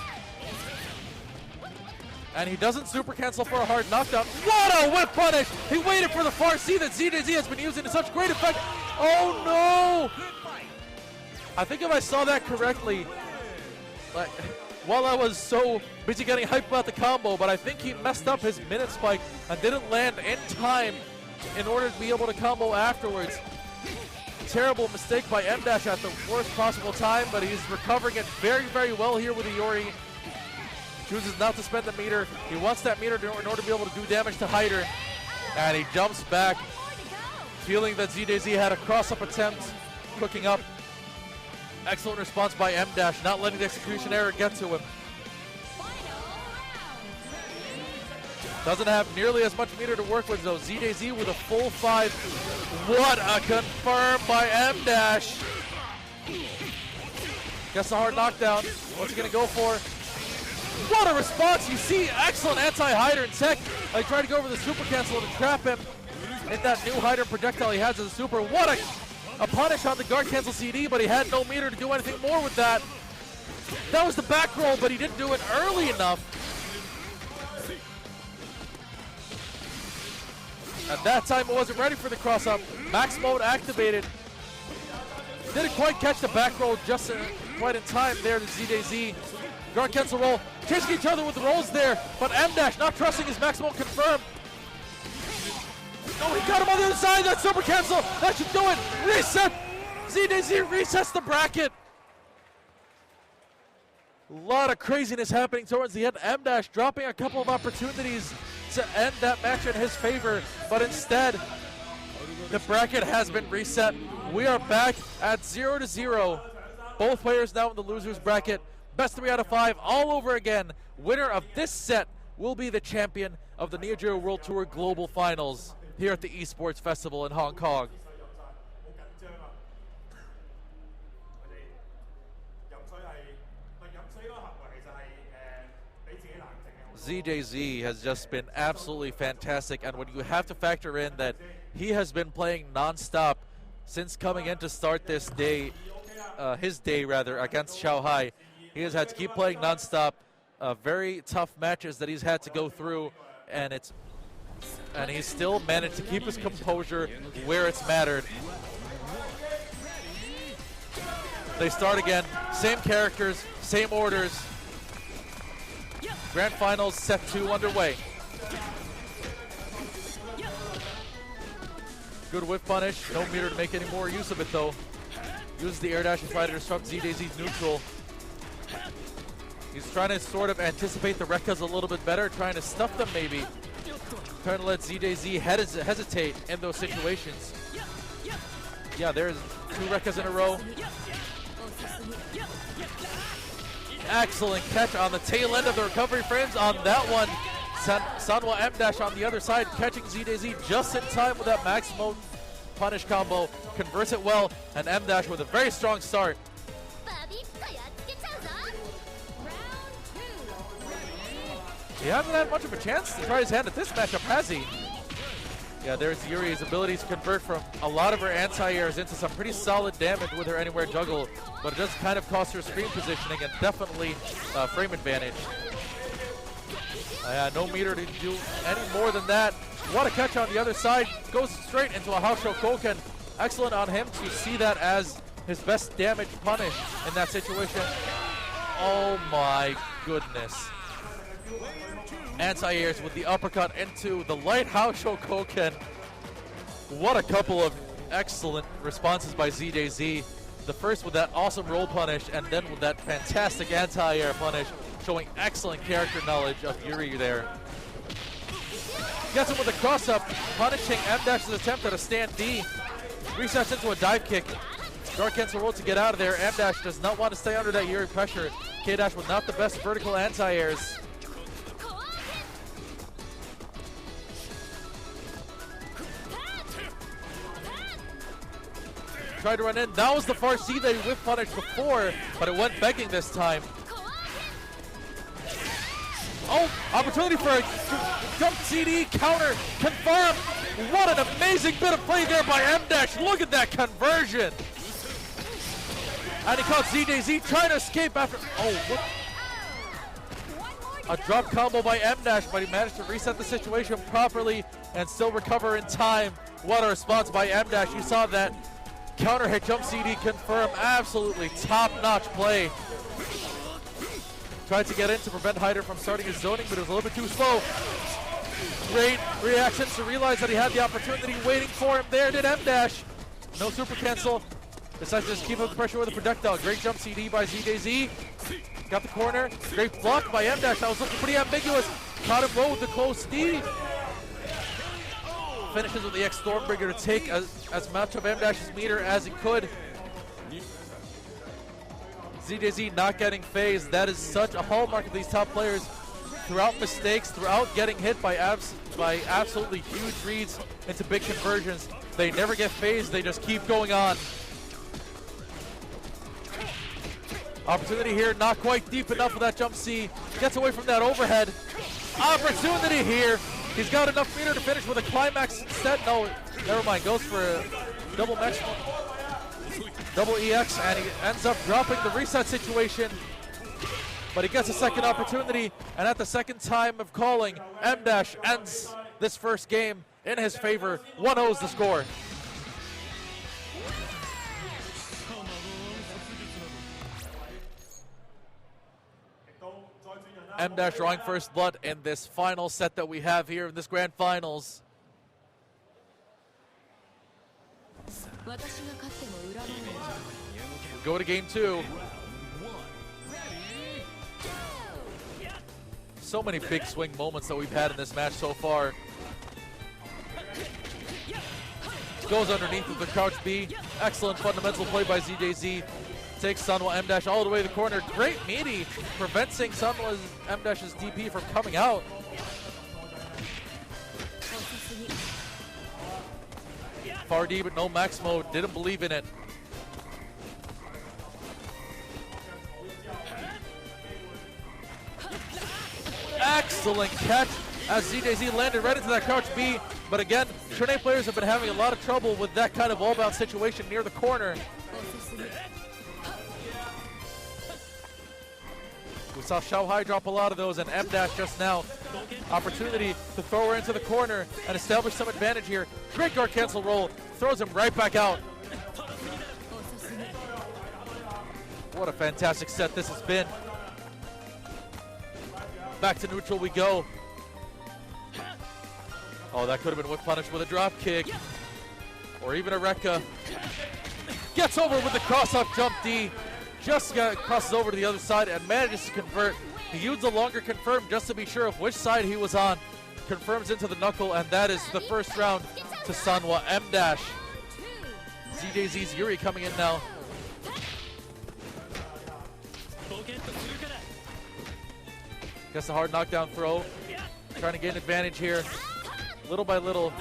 And he doesn't super cancel for a hard knockdown. What a whip punish! He waited for the far C that ZJZ has been using to such great effect. Oh no! I think if I saw that correctly, like, while I was so busy getting hyped about the combo, but I think he messed up his minute spike and didn't land in time in order to be able to combo afterwards. Terrible mistake by M-Dash at the worst possible time, but he's recovering it very, very well here with the Yuri. Chooses not to spend the meter. He wants that meter in order to be able to do damage to Hyder. And he jumps back, feeling that ZJZ had a cross-up attempt, cooking up. Excellent response by M-Dash, not letting the execution error get to him. Doesn't have nearly as much meter to work with though. ZJZ with a full 5. What a confirm by M-Dash. Gets a hard knockdown. What's he gonna go for? What a response! You see excellent anti-Hyder in tech. I tried to go over the super cancel to trap him in that new Hyder projectile he has as a super. What a punish on the guard cancel CD, but he had no meter to do anything more with that. That was the back roll, but he didn't do it early enough. At that time, it wasn't ready for the cross-up. Max mode activated. Didn't quite catch the back roll just quite in time there to ZJZ. Guard cancel roll, chasing each other with the rolls there, but M-Dash not trusting his max mode confirmed. No, he got him on the other side, that super cancel, that should do it. Reset, ZJZ resets the bracket. A lot of craziness happening towards the end. M-Dash dropping a couple of opportunities to end that match in his favor, but instead, the bracket has been reset. We are back at 0-0. Both players now in the losers bracket. Best 3 out of 5 all over again. Winner of this set will be the champion of the NEOGEO World Tour Global Finals here at the Esports Festival in Hong Kong. ZJZ has just been absolutely fantastic, and when you have to factor in that he has been playing non-stop since coming in to start this day, his day rather, against Shanghai. He has had to keep playing non-stop, very tough matches that he's had to go through, and he's still managed to keep his composure where it's mattered. They start again, same characters, same orders. Grand Finals set 2 underway. Good whip punish, no meter to make any more use of it though. Uses the air dash to try to disrupt ZJZ's neutral. He's trying to sort of anticipate the Rekkas a little bit better, trying to stuff them maybe. Trying to let ZJZ hesitate in those situations. Yeah, there's 2 Rekkas in a row. Excellent catch on the tail end of the recovery frames on that one. Sanwa M-Dash on the other side, catching ZJZ just in time with that max mode punish combo. Converts it well, and M-Dash with a very strong start. He hasn't had much of a chance to try his hand at this matchup, has he? Yeah, there's Yuri's ability to convert from a lot of her anti-airs into some pretty solid damage with her anywhere juggle, but it does kind of cost her screen positioning and definitely frame advantage. No meter to do any more than that. What a catch on the other side. Goes straight into a Haosho Koken. Excellent on him to see that as his best damage punish in that situation. Oh my goodness. Anti-airs with the uppercut into the Lighthouse Shokoken. What a couple of excellent responses by ZJZ. The first with that awesome roll punish, and then with that fantastic anti-air punish, showing excellent character knowledge of Yuri there. Gets him with a cross-up, punishing M-Dash's attempt at a stand D. Resets into a dive kick. Dark cancel roll to get out of there. M-Dash does not want to stay under that Yuri pressure. K-Dash with not the best vertical anti-airs. Tried to run in. That was the far C that he whiff punished before, but it went begging this time. Oh, opportunity for a jump CD counter confirmed. What an amazing bit of play there by M-Dash. Look at that conversion. And he caught ZJZ trying to escape after. Oh, look. A drop combo by M-Dash, but he managed to reset the situation properly and still recover in time. What a response by M-Dash. You saw that counter hit jump CD confirm. Absolutely top-notch play. Tried to get in to prevent Hyder from starting his zoning, but it was a little bit too slow. Great reaction to realize that he had the opportunity waiting for him. There did M-Dash. No super cancel. Decides to just keep up the pressure with a projectile. Great jump CD by ZJZ. Got the corner. Great block by M-Dash. That was looking pretty ambiguous. Caught him low with the close D. Finishes with the X Stormbreaker to take as much of M-Dash's meter as he could. ZJZ not getting phased. That is such a hallmark of these top players. Throughout mistakes, throughout getting hit by absolutely huge reads into big conversions, they never get phased. They just keep going on. Opportunity here, not quite deep enough for that jump C. Gets away from that overhead. Opportunity here. He's got enough meter to finish with a climax instead. No, never mind. Goes for a double maximum. Double EX, and he ends up dropping the reset situation. But he gets a second opportunity, and at the second time of calling, M-Dash ends this first game in his favor. 1-0 is the score. M-Dash drawing first blood in this final set that we have here in this grand finals. We go to game two. So many big swing moments that we've had in this match so far. Goes underneath with the crouch B. Excellent fundamental play by ZJZ. Takes Sanwa M-Dash all the way to the corner. Great meaty, preventing Sanwa's M-Dash's DP from coming out. Far D, but no max mode. Didn't believe in it. Excellent catch as ZJZ landed right into that crouch B. But again, Shunei players have been having a lot of trouble with that kind of all-bound situation near the corner. We saw Xiaohai drop a lot of those, and M-Dash just now. Opportunity to throw her into the corner and establish some advantage here. Great guard cancel roll. Throws him right back out. What a fantastic set this has been. Back to neutral we go. Oh, that could have been whip punish with a drop kick. Or even a Rekka. Gets over with the cross-up jump D. Just crosses over to the other side and manages to convert. He used a longer confirm just to be sure of which side he was on. Confirms into the knuckle, and that is the first round to Sanwa M-Dash. ZJZ's Yuri coming in now. Gets a hard knockdown throw. Trying to gain advantage here. Little by little.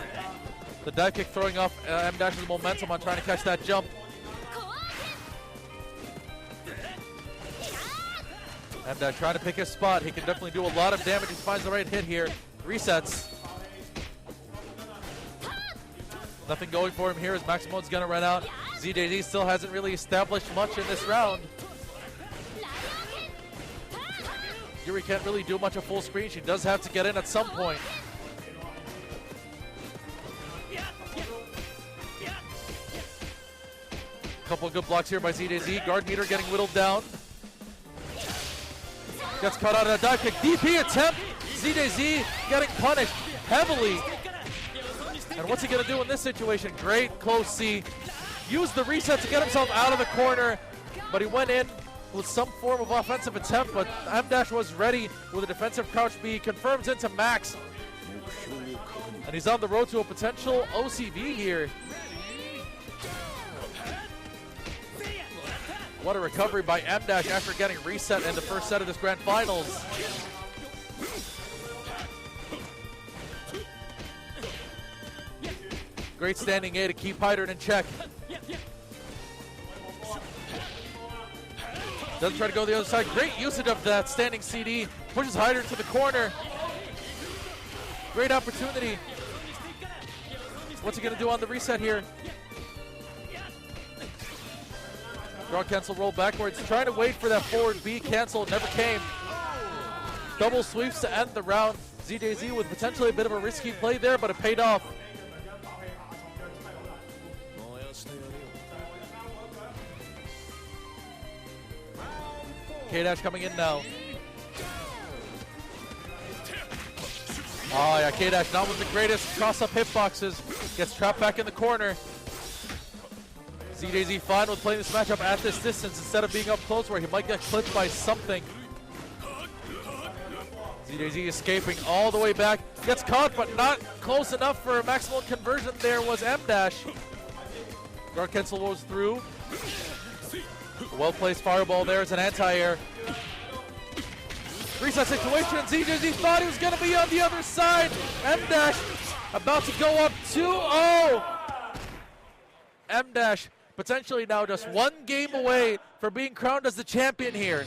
The dive kick throwing off M-Dash's momentum on trying to catch that jump. M-Dash trying to pick his spot. He can definitely do a lot of damage. He finds the right hit here. Resets. Nothing going for him here as max mode's gonna run out. ZJZ still hasn't really established much in this round. Yuri can't really do much of full screen. She does have to get in at some point. Couple of good blocks here by ZJZ. Guard meter getting whittled down. Gets caught out of that dive kick. DP attempt. ZJZ getting punished heavily. And what's he going to do in this situation? Great close C. Used the reset to get himself out of the corner, but he went in with some form of offensive attempt, but M- was ready with a defensive crouch B. Confirms into max. And he's on the road to a potential OCV here. What a recovery by M- after getting reset in the first set of this grand finals. Great standing A to keep Hydern in check. Doesn't try to go the other side. Great usage of that standing CD. Pushes Hydern to the corner. Great opportunity. What's he going to do on the reset here? Draw cancel, roll backwards. Trying to wait for that forward B cancel. Never came. Double sweeps to end the round. ZJZ with potentially a bit of a risky play there, but it paid off. K- coming in now. Oh yeah, K- not with the greatest cross-up hitboxes. Gets trapped back in the corner. ZJZ fine with playing this matchup at this distance instead of being up close where he might get clipped by something. ZJZ escaping all the way back. Gets caught, but not close enough for a maximal conversion. There was M-. Guard cancel goes through. Well-placed fireball there as an anti-air. Reset situation. ZJZ thought he was going to be on the other side. M- about to go up 2-0. M- potentially now just one game away from being crowned as the champion here.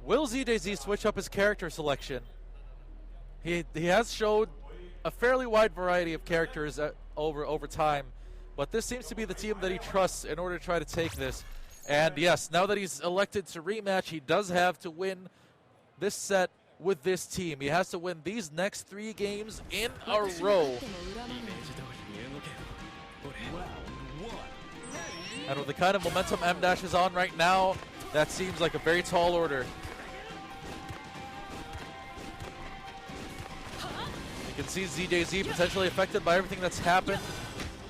Will ZJZ switch up his character selection? He has showed a fairly wide variety of characters over time, but this seems to be the team that he trusts in order to try to take this. And yes, now that he's elected to rematch, he does have to win this set with this team. He has to win these next 3 games in a row. And with the kind of momentum M- is on right now, that seems like a very tall order. You can see ZJZ potentially affected by everything that's happened,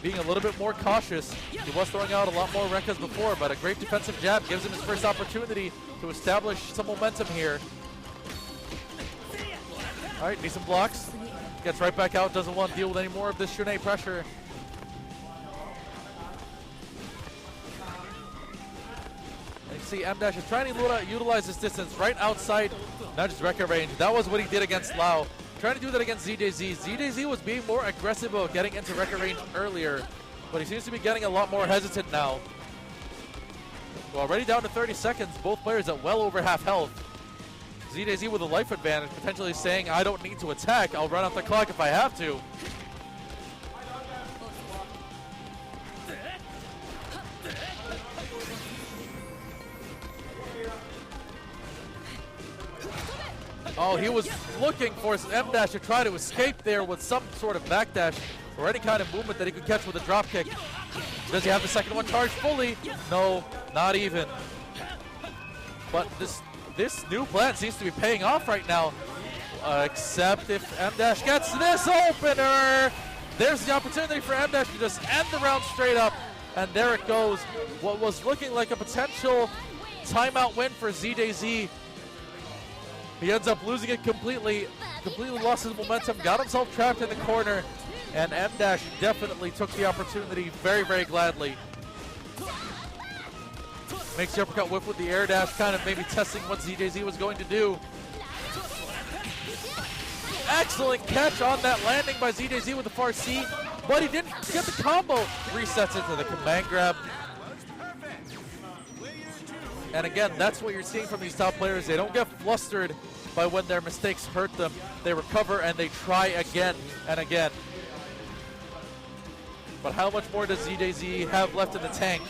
being a little bit more cautious. He was throwing out a lot more Rekkas before, but a great defensive jab gives him his first opportunity to establish some momentum here. All right, decent blocks. Gets right back out, doesn't want to deal with any more of this Shunei pressure. And you see M- is trying to utilize this distance right outside Nudge's Rekka range. That was what he did against Lau. Trying to do that against ZJZ. ZJZ was being more aggressive about getting into Rekka range earlier, but he seems to be getting a lot more hesitant now. Well, already down to 30 seconds, both players at well over half health. ZJZ with a life advantage, potentially saying, I don't need to attack, I'll run out the clock if I have to. Oh, he was looking for his M- to try to escape there with some sort of backdash or any kind of movement that he could catch with a drop kick. Does he have the second one charged fully? No, not even. But this new plan seems to be paying off right now. Except if M- gets this opener. There's the opportunity for M- to just end the round straight up. And there it goes. What was looking like a potential timeout win for ZJZ. He ends up losing it completely lost his momentum, got himself trapped in the corner, and M- definitely took the opportunity very, very gladly. Makes the uppercut whip with the air dash, kind of maybe testing what ZJZ was going to do. Excellent catch on that landing by ZJZ with the far C, but he didn't get the combo. Resets into the command grab. And again, that's what you're seeing from these top players. They don't get flustered by when their mistakes hurt them. They recover and they try again and again. But how much more does ZJZ have left in the tank?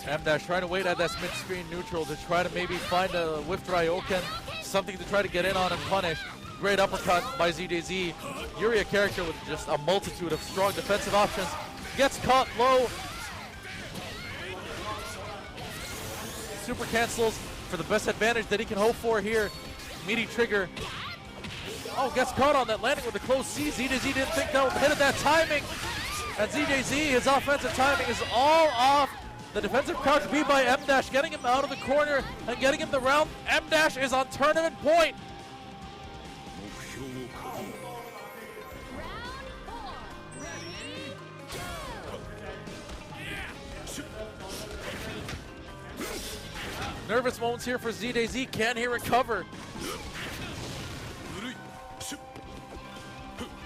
M-Dash trying to wait at that mid-screen neutral to try to maybe find a whiffed Ryoken, something to try to get in on and punish. Great uppercut by ZJZ. Yuri, a character with just a multitude of strong defensive options, gets caught low. Super cancels for the best advantage that he can hope for here. Meaty trigger. Oh, gets caught on that landing with a close C. ZJZ didn't think that would hit at that timing. And ZJZ, his offensive timing is all off. The defensive crouch B by M-Dash, getting him out of the corner and getting him the round. M-Dash is on tournament point. Nervous moments here for ZJZ. Can he recover?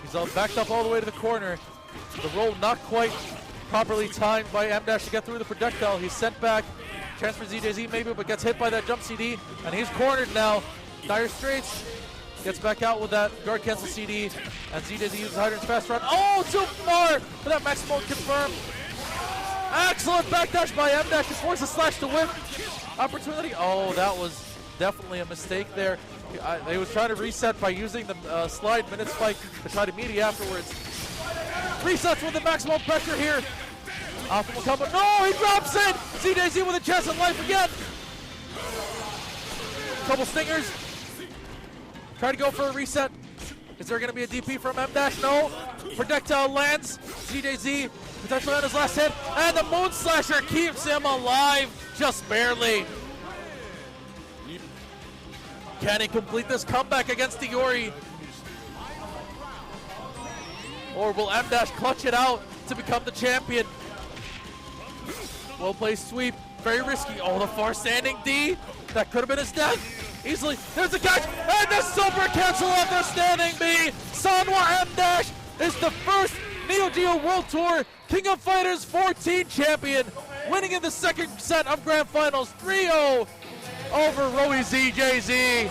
He's all backed up all the way to the corner. The roll not quite properly timed by M-Dash to get through the projectile. He's sent back. Chance for ZJZ maybe, but gets hit by that jump CD. And he's cornered now. Dire Straits gets back out with that guard cancel CD. And ZJZ uses Hydrant's fast run. Oh, too far for that max mode confirmed. Excellent backdash by M-Dash to force a slash to whip. Opportunity. Oh, that was definitely a mistake there. They was trying to reset by using the slide minute spike to try to meet afterwards. Resets with the maximum pressure here. Optimal combo. No, he drops it. ZJZ with a chance of life again. Couple stingers. Try to go for a reset. Is there going to be a DP from M-Dash? No. Projectile lands. ZJZ potentially on his last hit. And the Moon Slasher keeps him alive. Just barely. Can he complete this comeback against the Yuri? Or will M-Dash clutch it out to become the champion? Well played sweep. Very risky. Oh, the far standing D. That could have been his death. Easily. There's a catch. And the super cancel off the standing B. Sanwa M-Dash is the first NEOGEO World Tour King of Fighters 14 champion. Winning in the second set of Grand Finals 3-0 over Roey ZJZ.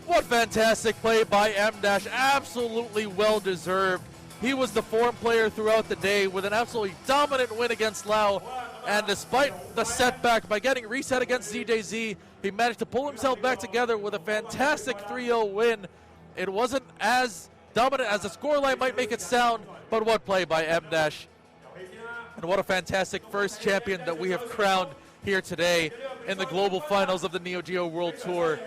What fantastic play by M-Dash. Absolutely well-deserved. He was the form player throughout the day with an absolutely dominant win against Lau. And despite the setback by getting reset against ZJZ, he managed to pull himself back together with a fantastic 3-0 win. It wasn't as dominant as the scoreline might make it sound, but what play by M-Dash. And what a fantastic first champion that we have crowned here today in the global finals of the NEOGEO World Tour.